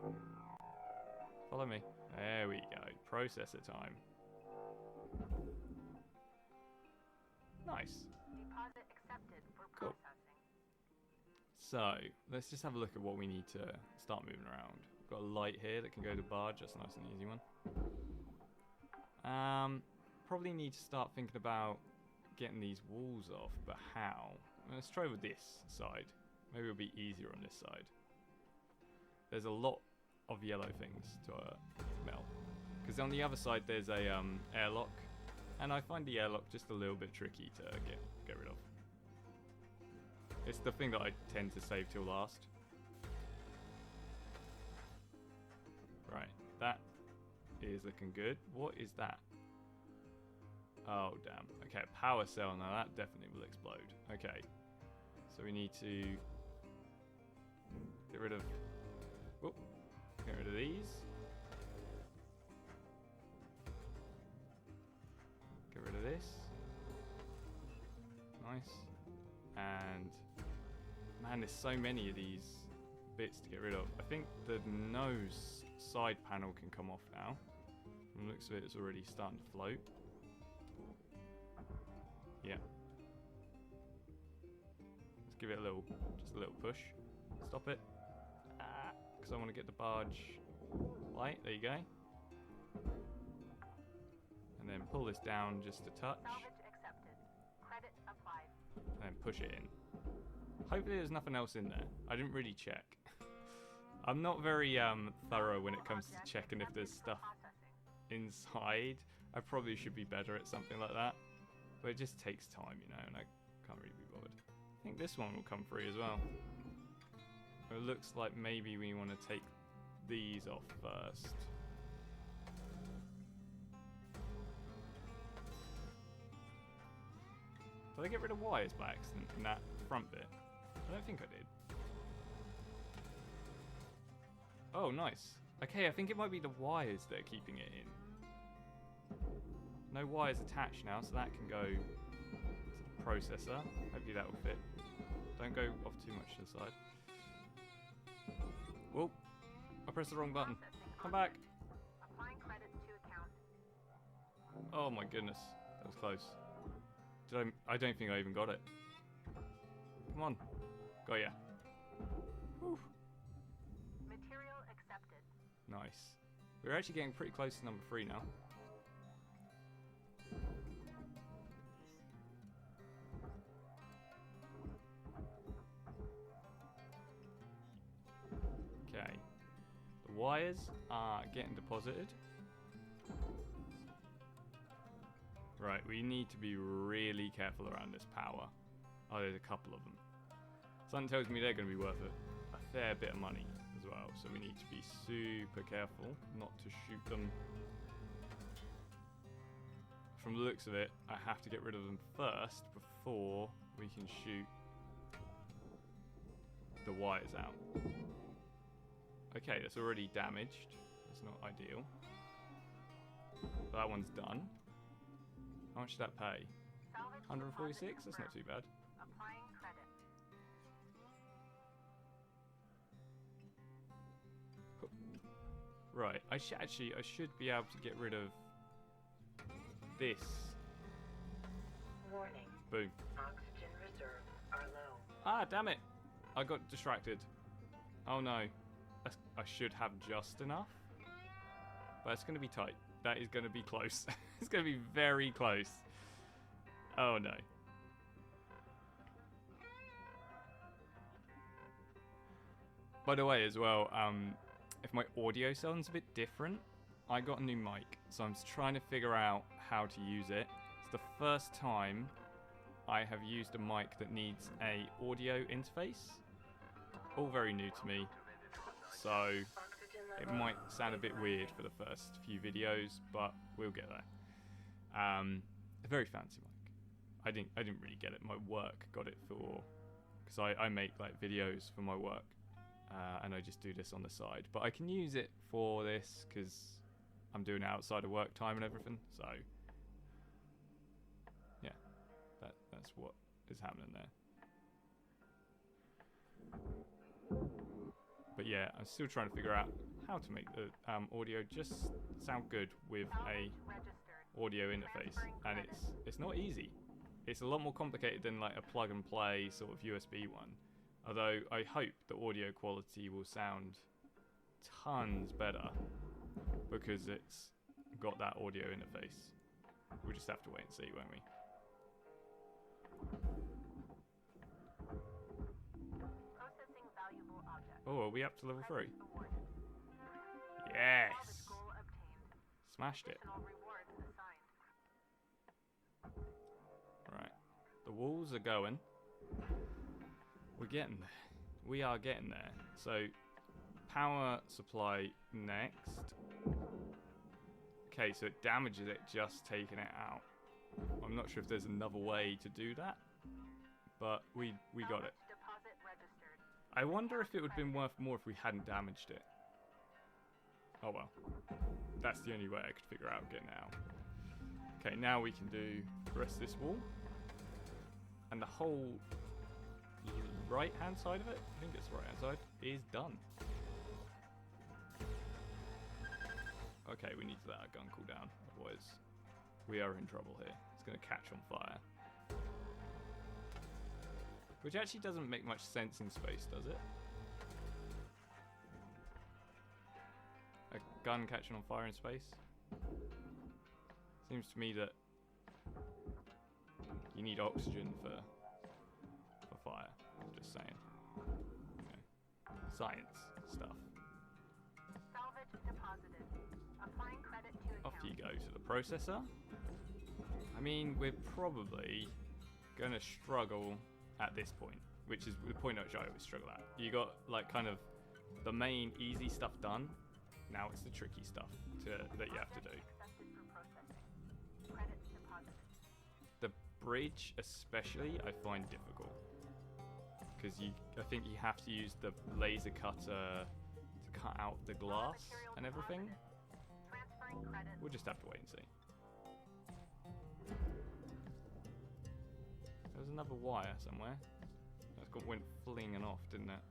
Speaker 1: Follow me. There we go. Processor time. Nice.
Speaker 4: Deposit accepted for
Speaker 1: Cool.
Speaker 4: processing.
Speaker 1: So, let's just have a look at what we need to start moving around. Got a light here that can go to barge. That's a nice and easy one. Probably need to start thinking about getting these walls off, but how? Let's try with this side. Maybe it'll be easier on this side. There's a lot of yellow things to melt. Because on the other side there's a airlock, and I find the airlock just a little bit tricky to get rid of. It's the thing that I tend to save till last. Right, that is looking good. What is that? Oh, damn. Okay, power cell. Now that definitely will explode. Okay. So we need to get rid of... Whoop. Get rid of these. Get rid of this. Nice. And... Man, there's so many of these bits to get rid of. I think the nose side panel can come off now. From the looks of it, it's already starting to float. Yeah. Let's give it a little, just a little push. Stop it. Because I want to get the barge light. There you go. And then pull this down just a touch.
Speaker 4: Salvage accepted. Credit applied.
Speaker 1: And then push it in. Hopefully there's nothing else in there. I didn't really check. I'm not very thorough when it comes to checking if there's stuff inside. I probably should be better at something like that. But it just takes time, you know, and I can't really be bothered. I think this one will come free as well. It looks like maybe we want to take these off first. Did I get rid of wires by accident in that front bit? I don't think I did. Oh, nice. Okay, I think it might be the wires that are keeping it in. No wires attached now, so that can go to the processor. Hopefully that will fit. Don't go off too much to the side. Whoa, I pressed the wrong button. Come back.
Speaker 4: Applying credits to account.
Speaker 1: Oh my goodness, that was close. I don't think I even got it. Come on. Got ya. Whew.
Speaker 4: Material accepted.
Speaker 1: Nice. We're actually getting pretty close to number 3 now. wires are getting deposited. Right, we need to be really careful around this power. Oh, there's a couple of them. Something tells me they're going to be worth a fair bit of money as well, so we need to be super careful not to shoot them. From the looks of it, I have to get rid of them first before we can shoot the wires out. Okay, that's already damaged. That's not ideal. But that one's done. How much did that pay? 146? That's not too bad.
Speaker 4: Applying credit.
Speaker 1: Right, I should be able to get rid of this.
Speaker 5: Warning.
Speaker 1: Boom.
Speaker 5: Oxygen reserves are low.
Speaker 1: Ah, damn it! I got distracted. Oh no. I should have just enough. But it's going to be tight. That is going to be close. It's going to be very close. Oh no. By the way, as well, if my audio sounds a bit different, I got a new mic, so I'm trying to figure out how to use it. It's the first time I have used a mic that needs a audio interface. All very new to me, so it might sound a bit weird for the first few videos, but we'll get there. A very fancy mic. I didn't really get it. My work got it for, because I make like videos for my work, and I just do this on the side. But I can use it for this because I'm doing it outside of work time and everything. So yeah, that's what is happening there. But yeah, I'm still trying to figure out how to make the audio just sound good with a audio interface, and it's not easy. It's a lot more complicated than like a plug and play sort of USB one. Although I hope the audio quality will sound tons better because it's got that audio interface. We'll just have to wait and see, won't we?
Speaker 4: Processing valuable object.
Speaker 1: Oh, are we up to level 3?
Speaker 4: Award.
Speaker 1: Yes!
Speaker 4: Salvage goal obtained.
Speaker 1: Smashed it.
Speaker 4: Additional rewards assigned.
Speaker 1: Right. The walls are going. We're getting there. We are getting there. So, power supply next. Okay, so it damages it just taking it out. I'm not sure if there's another way to do that, but we got it.
Speaker 4: Deposit registered.
Speaker 1: I wonder if it would have been worth more if we hadn't damaged it. Oh well. That's the only way I could figure out getting it out. Okay, now we can do the rest of this wall. And the whole right hand side of it, I think it's the right hand side, is done. Okay, we need to let our gun cool down, otherwise we are in trouble here. It's going to catch on fire. Which actually doesn't make much sense in space, does it? A gun catching on fire in space? Seems to me that you need oxygen for fire. Just saying. You know, science stuff.
Speaker 4: Salvage deposited. Applying credit to account.
Speaker 1: Off you go to the processor. I mean, we're probably going to struggle at this point, which is the point at which I always struggle at. You got like kind of the main easy stuff done. Now it's the tricky stuff that you have to do.
Speaker 4: Accepted for processing. Credit deposited.
Speaker 1: The bridge especially I find difficult. Because I think you have to use the laser cutter to cut out the glass and everything.
Speaker 4: Transferring credit.
Speaker 1: We'll just have to wait and see. There's another wire somewhere. That went flinging off, didn't it?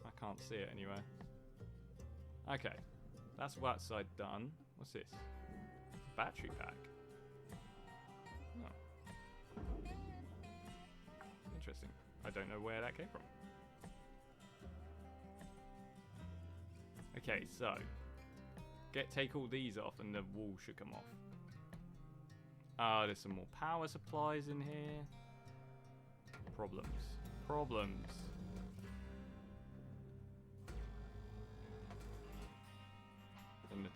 Speaker 1: I can't see it anywhere. Okay, that's that side done. What's this? Battery pack. Oh. Interesting. I don't know where that came from. Okay, so take all these off and the wall should come off. There's some more power supplies in here. Problems.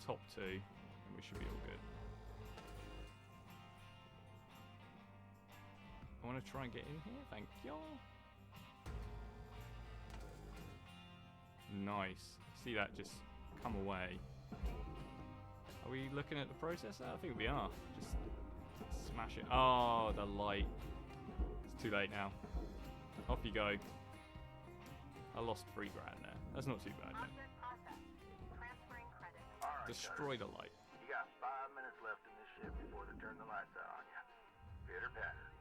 Speaker 1: top 2, and we should be all good. I want to try and get in here. Thank you. Nice. See that just come away. Are we looking at the processor? I think we are. Just smash it. Oh, the light. It's too late now. Off you go. I lost $3 grand there. That's not too bad.
Speaker 4: Object processed. Transferring credit.
Speaker 3: All right,
Speaker 1: Destroy the light.
Speaker 3: You got 5 minutes left in this ship before they turn the lights out on you. Pitter patter.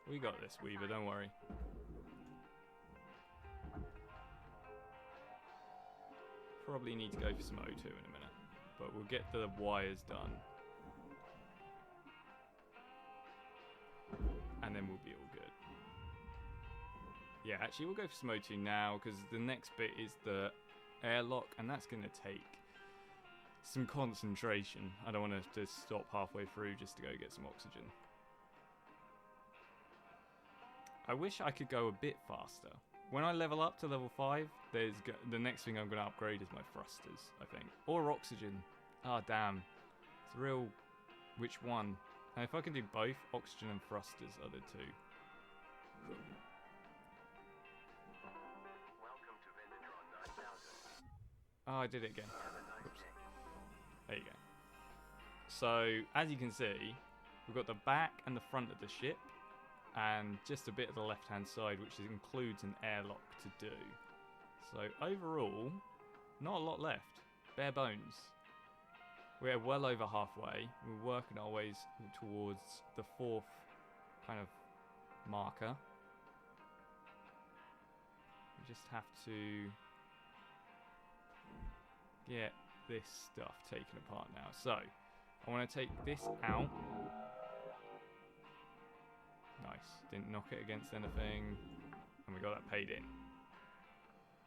Speaker 1: We got this, Weaver. Don't worry. Probably need to go for some O2 in a minute, but we'll get the wires done. And then we'll be all good. Yeah, actually we'll go for some O2 now, because the next bit is the airlock, and that's going to take some concentration. I don't want to just stop halfway through just to go get some oxygen. I wish I could go a bit faster. When I level up to level 5, the next thing I'm going to upgrade is my thrusters, I think. Or oxygen. Ah, damn. It's a real... Which one? And if I can do both, oxygen and thrusters are the two.
Speaker 3: Welcome to Vendatron 9000.
Speaker 1: Oh, I did it again.
Speaker 3: Have a nice
Speaker 1: Oops.
Speaker 3: day.
Speaker 1: There you go. So, as you can see, we've got the back and the front of the ship, and just a bit of the left-hand side, which includes an airlock to do. So, overall, not a lot left. Bare bones. We're well over halfway. We're working our ways towards the 4th kind of marker. We just have to get this stuff taken apart now. So, I want to take this out. Nice. Didn't knock it against anything. And we got that paid in.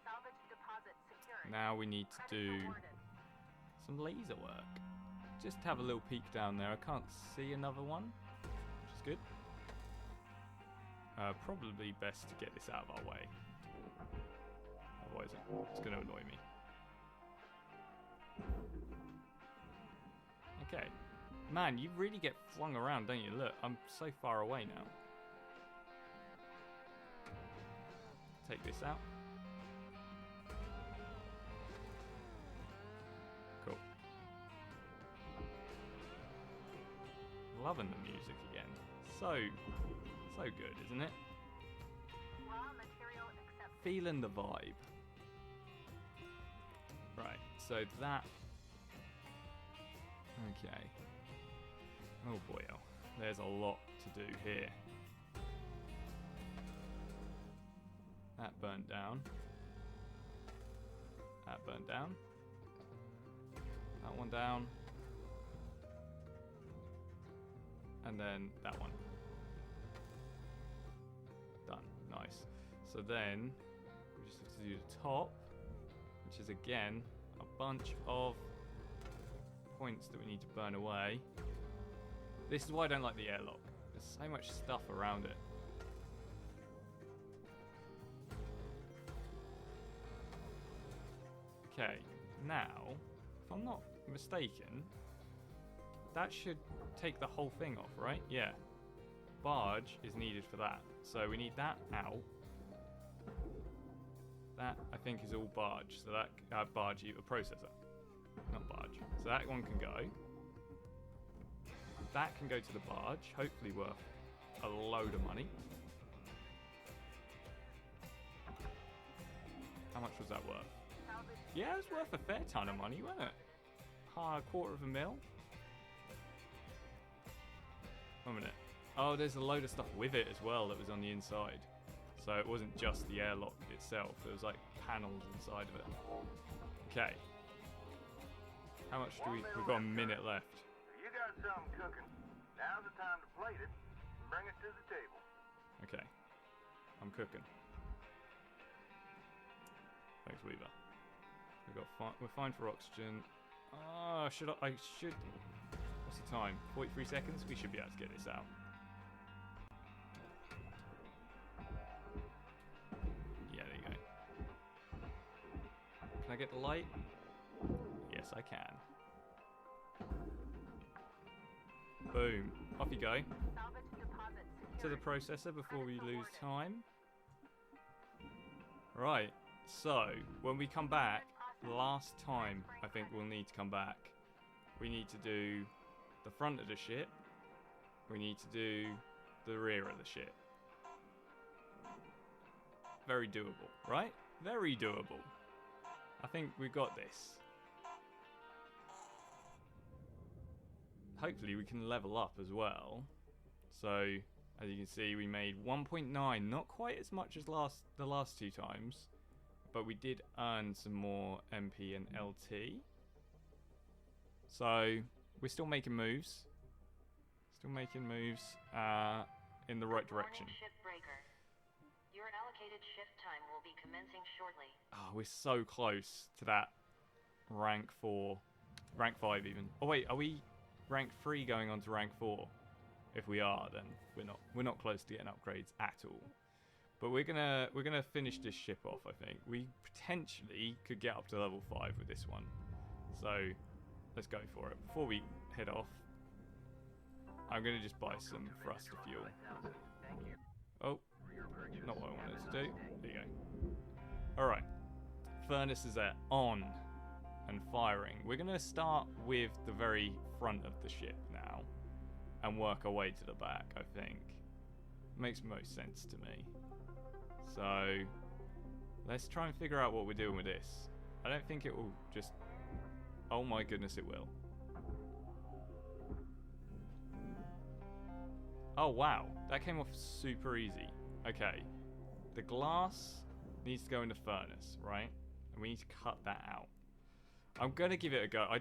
Speaker 4: Salvage deposit secured.
Speaker 1: Now we need to do
Speaker 4: Credit awarded.
Speaker 1: some laser work. Just have a little peek down there. I can't see another one, which is good. Probably best to get this out of our way. Otherwise it's going to annoy me. Okay. Man, you really get flung around, don't you? Look, I'm so far away now. Take this out. Cool. Loving the music again. So good, isn't it?
Speaker 4: Raw material accepted.
Speaker 1: Feeling the vibe. Right, so that... Okay. Oh boy, oh. There's a lot to do here. That burnt down. That burnt down. That one down. And then that one. Done. Nice. So then we just have to do the top, which is again a bunch of points that we need to burn away. This is why I don't like the airlock. There's so much stuff around it. Okay, now, if I'm not mistaken, that should take the whole thing off, right? Yeah. Barge is needed for that. So we need that out. That, I think, is all barge. So that, barge, either processor. Not barge. So that one can go. That can go to the barge, hopefully worth a load of money. How much was that worth?
Speaker 4: Salvage
Speaker 1: Yeah, it was worth a fair ton of money, wasn't it? $250,000. 1 minute. Oh, there's a load of stuff with it as well that was on the inside. So it wasn't just the airlock itself, there was like panels inside of it. Okay. How much do we've got a minute left.
Speaker 3: If you got something cooking, now's the time to plate it and bring it to the table.
Speaker 1: Okay. I'm cooking. Thanks, Weaver. We're fine for oxygen. I should. What's the time? 43 seconds? We should be able to get this out. Yeah, there you go. Can I get the light? Yeah, Yes, I can. Boom. Off you go.
Speaker 4: Salvage deposit
Speaker 1: To the
Speaker 4: secured.
Speaker 1: processor before we lose
Speaker 4: Credits
Speaker 1: time. Right. So, when we come back, last time I think we'll need to come back. We need to do the front of the ship. We need to do the rear of the ship. Very doable, right? Very doable. I think we've got this. Hopefully we can level up as well. So, as you can see, we made 1.9, not quite as much as the last two times, but we did earn some more MP and LT. So, we're still making moves. Still making moves in the right direction.
Speaker 5: Morning, Shipbreaker. Your allocated shift time will be commencing shortly.
Speaker 1: Oh, we're so close to that rank 4, rank 5 even. Oh wait, are we rank 3 going on to rank 4? If we are, then we're not close to getting upgrades at all. But we're gonna finish this ship off. I think we potentially could get up to level 5 with this one. So let's go for it. Before we head off, I'm gonna just buy some thruster fuel. Oh, not what I wanted to do. There you go. All right, furnaces are on and firing. We're gonna start with the very front of the ship now and work our way to the back. I think makes most sense to me. So let's try and figure out what we're doing with this. I don't think it will just... Oh my goodness, it will. Oh wow, that came off super easy. Okay, the glass needs to go in the furnace, right? And we need to cut that out. I'm gonna give it a go. I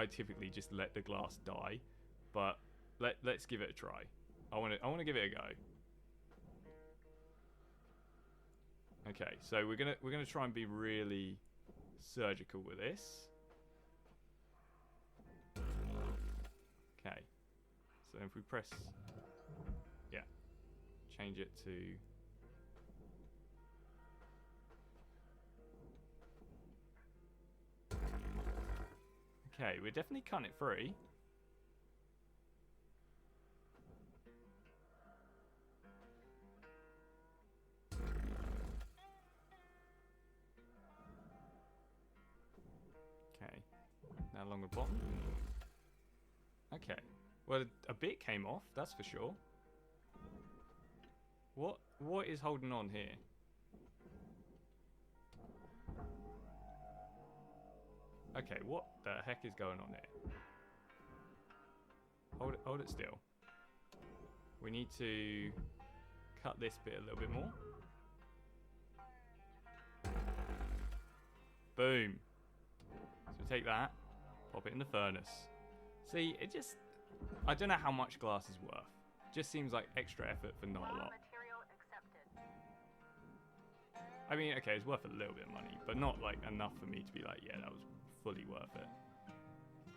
Speaker 1: typically just let the glass die, but let's give it a try. I wanna give it a go. Okay, so we're gonna try and be really surgical with this. Okay, so if we press, yeah, change it to. Okay, we're definitely cutting it free. Okay, now along the bottom. Okay, well a bit came off, that's for sure. What is holding on here? Okay, what the heck is going on here? Hold it still. We need to cut this bit a little bit more. Boom. So take that, pop it in the furnace. See, it just... I don't know how much glass is worth. Just seems like extra effort for not a lot.
Speaker 4: Material accepted.
Speaker 1: I mean, okay, it's worth a little bit of money, but not like enough for me to be like, yeah, that was fully worth it.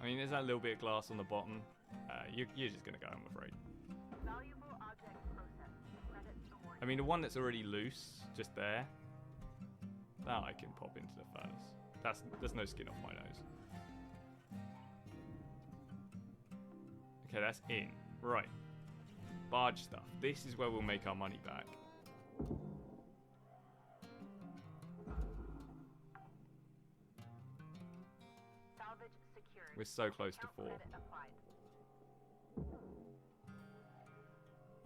Speaker 1: I mean, there's that little bit of glass on the bottom. You're just gonna go, I'm afraid.
Speaker 4: Valuable object processed. Credits awarded.
Speaker 1: I mean, the one that's already loose, just there, that I can pop into the furnace. There's no skin off my nose. Okay, that's in. Right. Barge stuff. This is where we'll make our money back.
Speaker 4: Salvage secured.
Speaker 1: We're so close to
Speaker 4: Account
Speaker 1: 4.
Speaker 4: credit applied.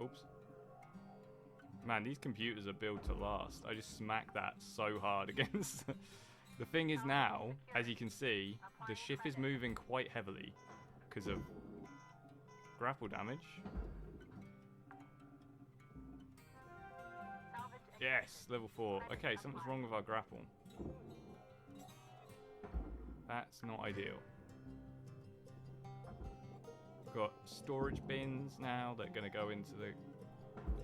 Speaker 1: Oops. Man, these computers are built to last. I just smacked that so hard against... The thing is now, as you can see, the ship is moving quite heavily because of grapple damage.
Speaker 4: Salvage
Speaker 1: Yes, level 4. Okay, something's wrong with our grapple. That's not ideal. We've got storage bins now that are going to go into the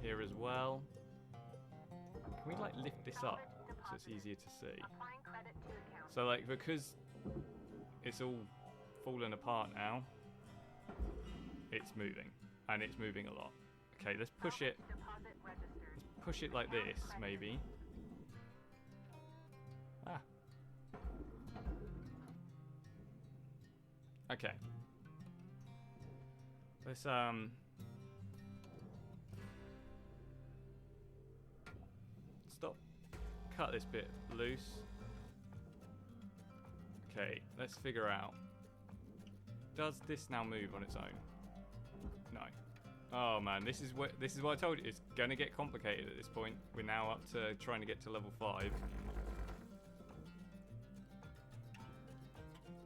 Speaker 1: here as well. Can we like lift this up so it's easier to see?
Speaker 4: applying credit to account.
Speaker 1: So like because it's all falling apart now, it's moving and it's moving a lot. Okay, let's push it.
Speaker 4: Deposit registered.
Speaker 1: Let's push it like this maybe. Ah. Okay. Let's stop. Cut this bit loose. Okay, let's figure out. Does this now move on its own? No. Oh man, this is what I told you. It's gonna get complicated at this point. We're now up to trying to get to level 5.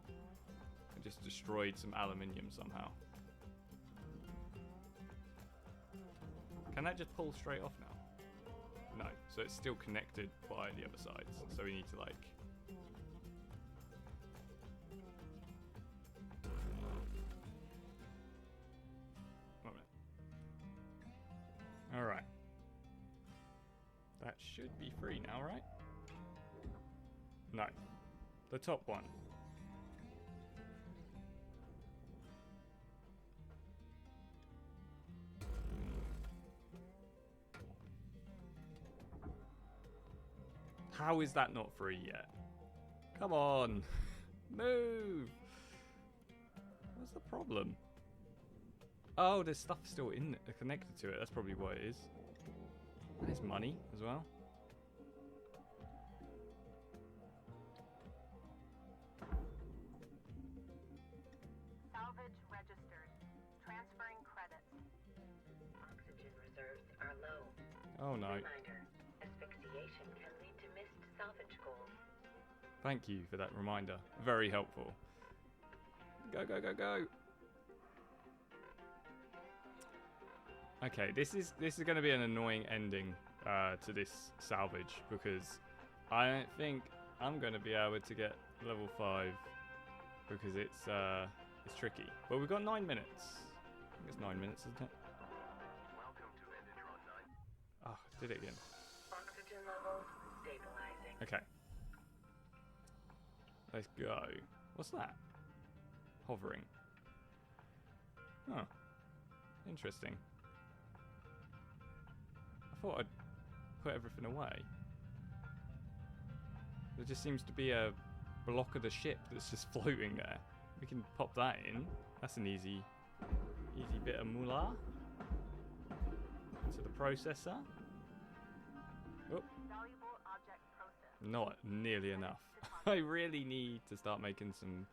Speaker 1: I just destroyed some aluminium somehow. Can that just pull straight off now? No. So it's still connected by the other sides. So we need to like. Alright. That should be free now, right? No. The top one. How is that not free yet? Come on. Move. What's the problem? Oh, there's stuff still connected to it. That's probably what it is. There's money as well.
Speaker 4: Salvage registered. Transferring credits.
Speaker 5: Oxygen reserves are low.
Speaker 1: Oh no.
Speaker 5: Reminder, asphyxiation can lead to missed salvage goals.
Speaker 1: Thank you for that reminder. Very helpful. Go, go, go, go. Okay, this is going to be an annoying ending to this salvage because I don't think I'm going to be able to get level 5 because it's tricky. But we've got 9 minutes. I think it's 9 minutes, isn't it?
Speaker 3: Welcome to Endertron 9.
Speaker 1: Oh, did it again.
Speaker 5: Oxygen levels stabilizing.
Speaker 1: Okay. Let's go. What's that? Hovering. Oh. Interesting. I thought I'd put everything away. There just seems to be a block of the ship that's just floating there. We can pop that in. That's an easy bit of moolah. Into the processor. Oh.
Speaker 4: Valuable object processed.
Speaker 1: Not nearly enough. I really need to start making some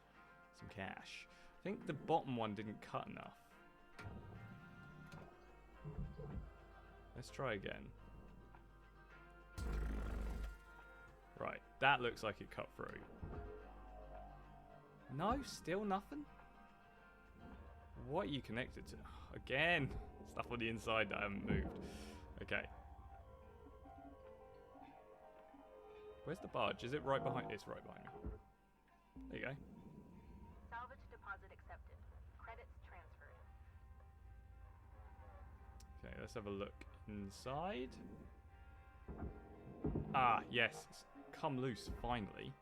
Speaker 1: cash. I think the bottom one didn't cut enough. Let's try again. Right, that looks like it cut through. No, still nothing? What are you connected to? Again, stuff on the inside that I haven't moved. Okay. Where's the barge? Is it right behind? It's right behind me. There you go.
Speaker 4: Salvage deposit accepted. Credits transferred.
Speaker 1: Okay, let's have a look inside. Ah, yes. It's come loose, finally.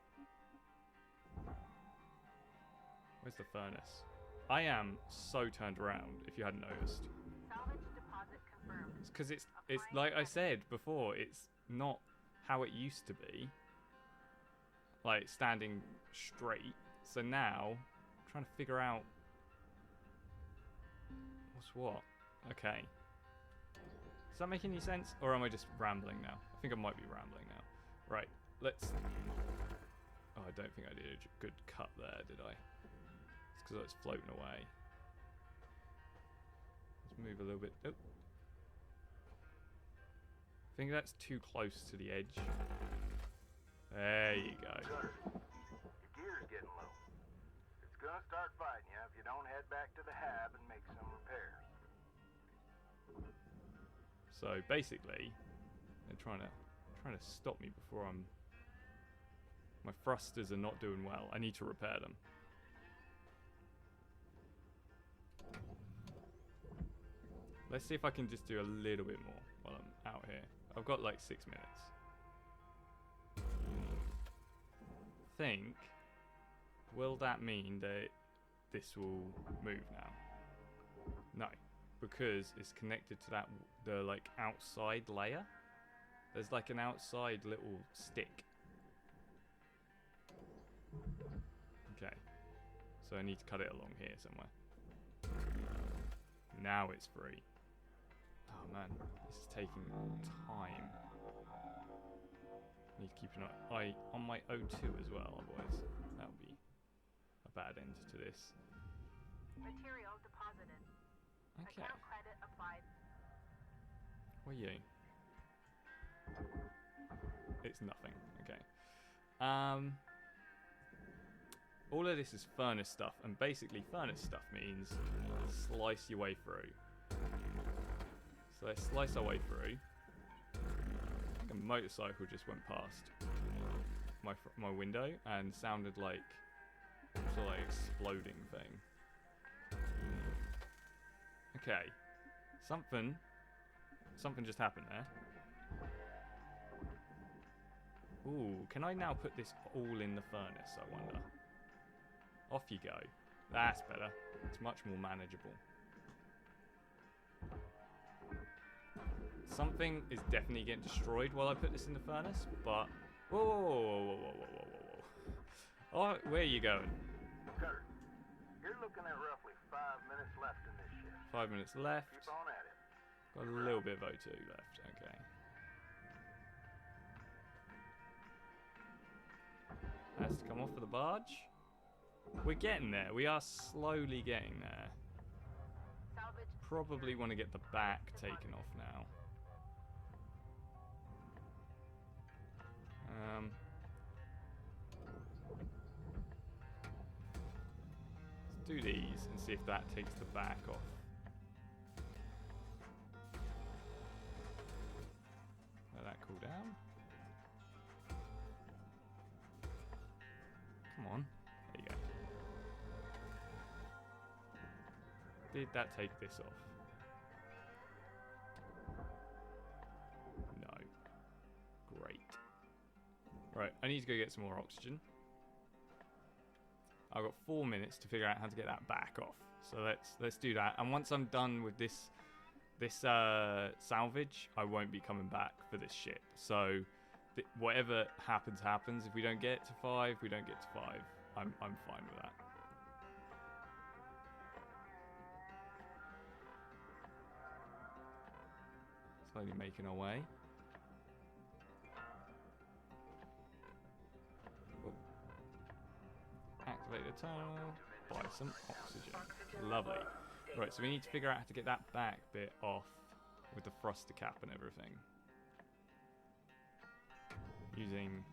Speaker 1: Where's the furnace? I am so turned around, if you hadn't noticed.
Speaker 4: Salvage deposit confirmed.
Speaker 1: It's because it's like I said before, it's not how it used to be. Like, standing straight. So now, I'm trying to figure out what's what. Okay. Does that make any sense? Or am I just rambling now? I think I might be rambling now. Right, let's... Oh, I don't think I did a good cut there, did I? It's because I was floating away. Let's move a little bit. Oh. I think that's too close to the edge. There you go.
Speaker 3: Cutter, your gear's getting low. It's gonna start fighting you if you don't head back to the hab and make some repairs.
Speaker 1: So basically, they're trying to stop me before I'm... My thrusters are not doing well. I need to repair them. Let's see if I can just do a little bit more while I'm out here. I've got like 6 minutes. Think, will that mean that this will move now? No, because it's connected to that the like outside layer. There's like an outside little stick. Okay, So I need to cut it along here somewhere. Now it's free. Oh man, this is taking time. Need to keep an eye on my O2 as well, otherwise that would be a bad end to this.
Speaker 4: Material deposited.
Speaker 1: Okay.
Speaker 4: Account credit applied.
Speaker 1: What are you? It's nothing. Okay. All of this is furnace stuff, and basically furnace stuff means slice your way through. So let's slice our way through. I think a motorcycle just went past my window and sounded like sort of like exploding thing. Okay, something just happened there. Ooh, can I now put this all in the furnace, I wonder? Off you go. That's better. It's much more manageable. Something is definitely getting destroyed while I put this in the furnace, but... Whoa, whoa, whoa, whoa, whoa, whoa, whoa, whoa, whoa. Oh, where are you going?
Speaker 3: Cutter, you're looking at roughly 5 minutes left in this shift.
Speaker 1: 5 minutes left.
Speaker 3: Keep on at it.
Speaker 1: Got a little bit of O2 left, okay. Has to come off of the barge. We're getting there. We are slowly getting there.
Speaker 4: Salvage.
Speaker 1: Probably want to get the back taken off now. Let's do these and see if that takes the back off. Let that cool down. Come on. There you go. Did that take this off? No. Great. Right, I need to go get some more oxygen. I've got 4 minutes to figure out how to get that back off. So let's do that. And once I'm done with this salvage, I won't be coming back for this ship. So whatever happens, happens. If we don't get to 5, we don't get to 5. I'm fine with that. Slowly making our way. Oh. Activate the tunnel. Buy some oxygen. Lovely. Right, so we need to figure out how to get that back bit off with the thruster cap and everything. Using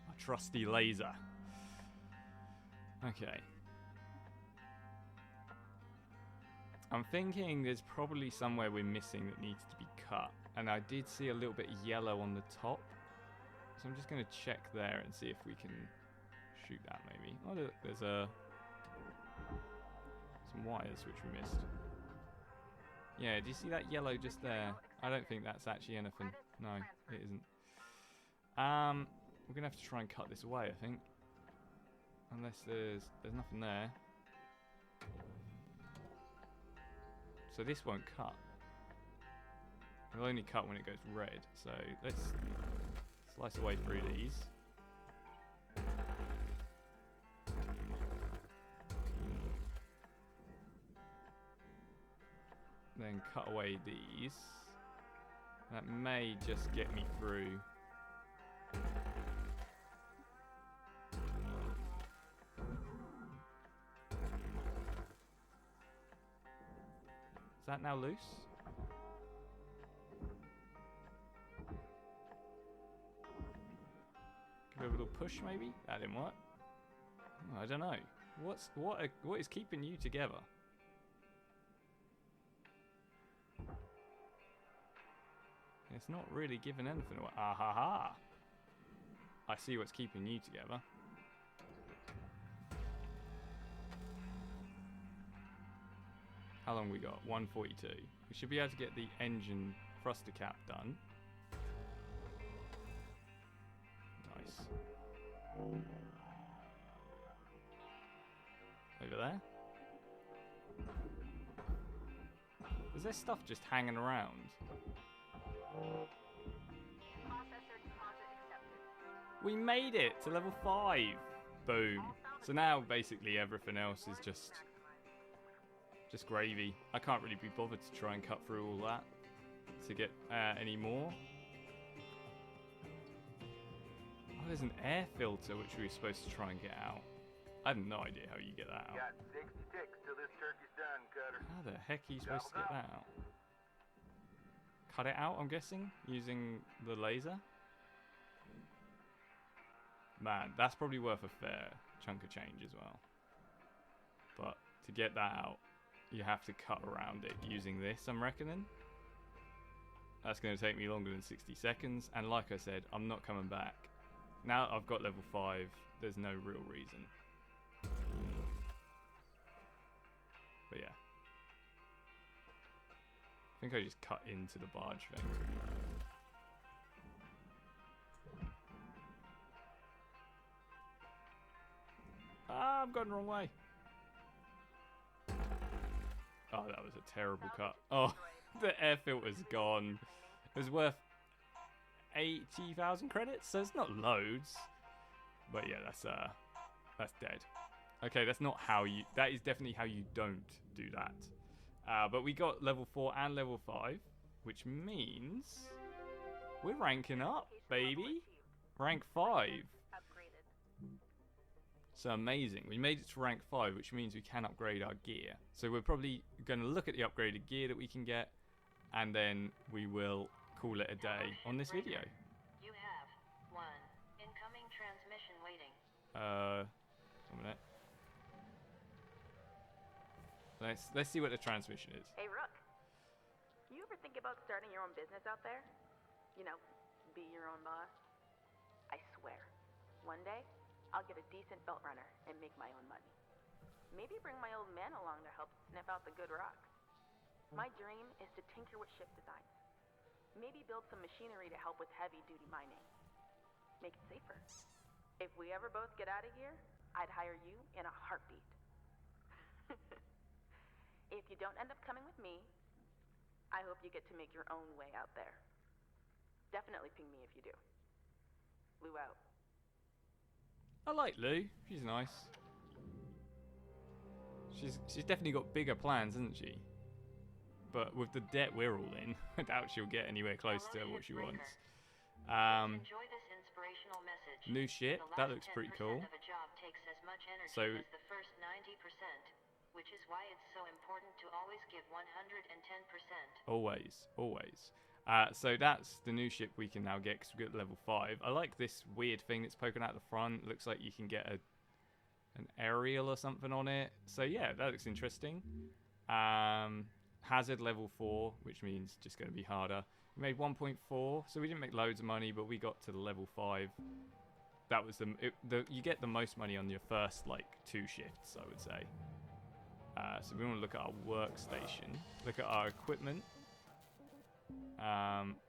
Speaker 1: a trusty laser. Okay. I'm thinking there's probably somewhere we're missing that needs to be cut. And I did see a little bit of yellow on the top. So I'm just going to check there and see if we can shoot that maybe. Oh, look, there's some wires which we missed. Yeah, do you see that yellow just there? I don't think that's actually anything. No, it isn't. We're going to have to try and cut this away, I think. Unless there's nothing there. So this won't cut. It'll only cut when it goes red. So let's slice away through these. Then cut away these. That may just get me through. Is that now loose? Give it a little push maybe? That didn't work. Oh, I don't know. What is keeping you together? It's not really giving anything away. Ah ha ha! I see what's keeping you together. How long we got? 142. We should be able to get the engine thruster cap done. Nice. Over there. Is there stuff just hanging around? We made it to level 5. Boom. So now basically everything else is just gravy. I can't really be bothered to try and cut through all that to get any more. Oh, there's an air filter which we were supposed to try and get out. I have no idea how you get that out.
Speaker 3: Got 60 ticks till this turkey's done, Cutter.
Speaker 1: How the heck are you supposed to get that out? Cut it out, I'm guessing, using the laser? Man, that's probably worth a fair chunk of change as well. But to get that out, you have to cut around it using this, I'm reckoning. That's going to take me longer than 60 seconds. And like I said, I'm not coming back. Now I've got level 5, there's no real reason. But yeah. I think I just cut into the barge thing. Ah, I've gone the wrong way. Oh, that was a terrible cut. Oh, the air filter's gone. It was worth 80,000 credits, so it's not loads. But yeah, that's dead. Okay, that's not how you... That is definitely how you don't do that. But we got level 4 and level 5, which means we're ranking up, baby. Rank 5. So amazing. We made it to rank 5, which means we can upgrade our gear. So we're probably going to look at the upgraded gear that we can get, and then we will call it a day on this video.
Speaker 5: You have one incoming transmission waiting.
Speaker 1: A minute. Let's see what the transmission is.
Speaker 2: Hey, Rook. You ever think about starting your own business out there? You know, be your own boss? I swear, one day, I'll get a decent belt runner and make my own money. Maybe bring my old man along to help sniff out the good rocks. My dream is to tinker with ship designs. Maybe build some machinery to help with heavy-duty mining. Make it safer. If we ever both get out of here, I'd hire you in a heartbeat. If you don't end up coming with me, I hope you get to make your own way out there. Definitely ping me if you do. Lou out.
Speaker 1: I like Lou. She's nice. She's definitely got bigger plans, hasn't she? But with the debt we're all in, I doubt she'll get anywhere close to what she wants.
Speaker 5: Enjoy this inspirational message.
Speaker 1: New ship. That looks pretty cool.
Speaker 5: Of a job takes as much energy
Speaker 1: So
Speaker 5: as the first 90%, which is why it's so important to always give 110%.
Speaker 1: always. So that's the new ship we can now get because we've got level 5. I like this weird thing that's poking out the front. Looks like you can get an aerial or something on it. So yeah, that looks interesting. Hazard level 4, which means just going to be harder. We made 1.4, so we didn't make loads of money, but we got to the level 5. That was you get the most money on your first like 2 shifts, I would say. So we want to look at our workstation, look at our equipment.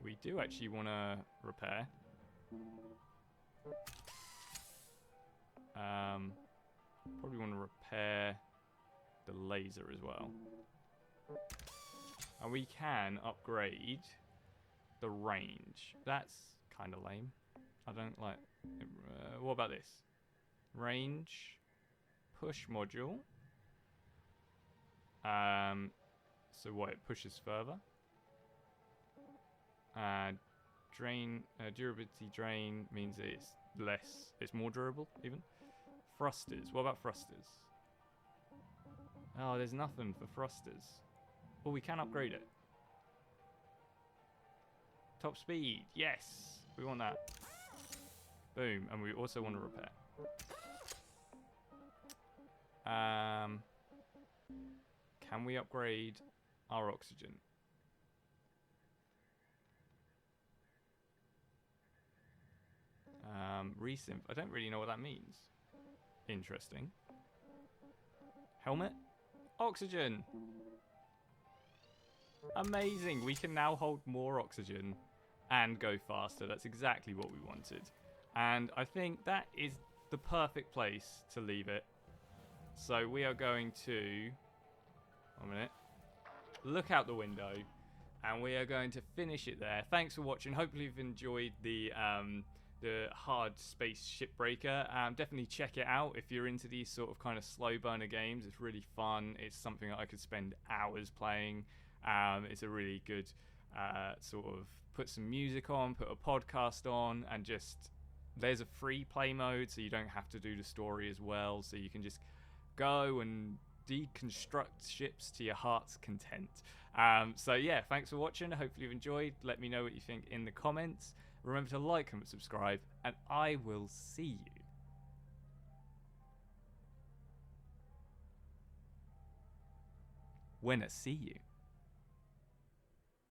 Speaker 1: We do actually want to repair. Probably want to repair the laser as well. And we can upgrade the range. That's kind of lame. I don't like... what about this? Range. Push module. So what, it pushes further? Drain, durability drain means it's less, it's more durable even. Thrusters, what about thrusters? Oh, there's nothing for thrusters. Oh, we can upgrade it. Top speed, yes, we want that. Boom, and we also want to repair. Can we upgrade our oxygen? Resynth. I don't really know what that means. Interesting. Helmet. Oxygen. Amazing. We can now hold more oxygen and go faster. That's exactly what we wanted. And I think that is the perfect place to leave it. So we are going to... 1 minute. Look out the window. And we are going to finish it there. Thanks for watching. Hopefully you've enjoyed the the Hardspace Shipbreaker. Definitely check it out if you're into these sort of kind of slow burner games. It's really fun. It's something that I could spend hours playing. It's a really good sort of put some music on, put a podcast on, and just there's a free play mode, so you don't have to do the story as well. So you can just go and deconstruct ships to your heart's content. So yeah, thanks for watching. Hopefully you've enjoyed. Let me know what you think in the comments. Remember to like, comment, subscribe, and I will see you when I see you.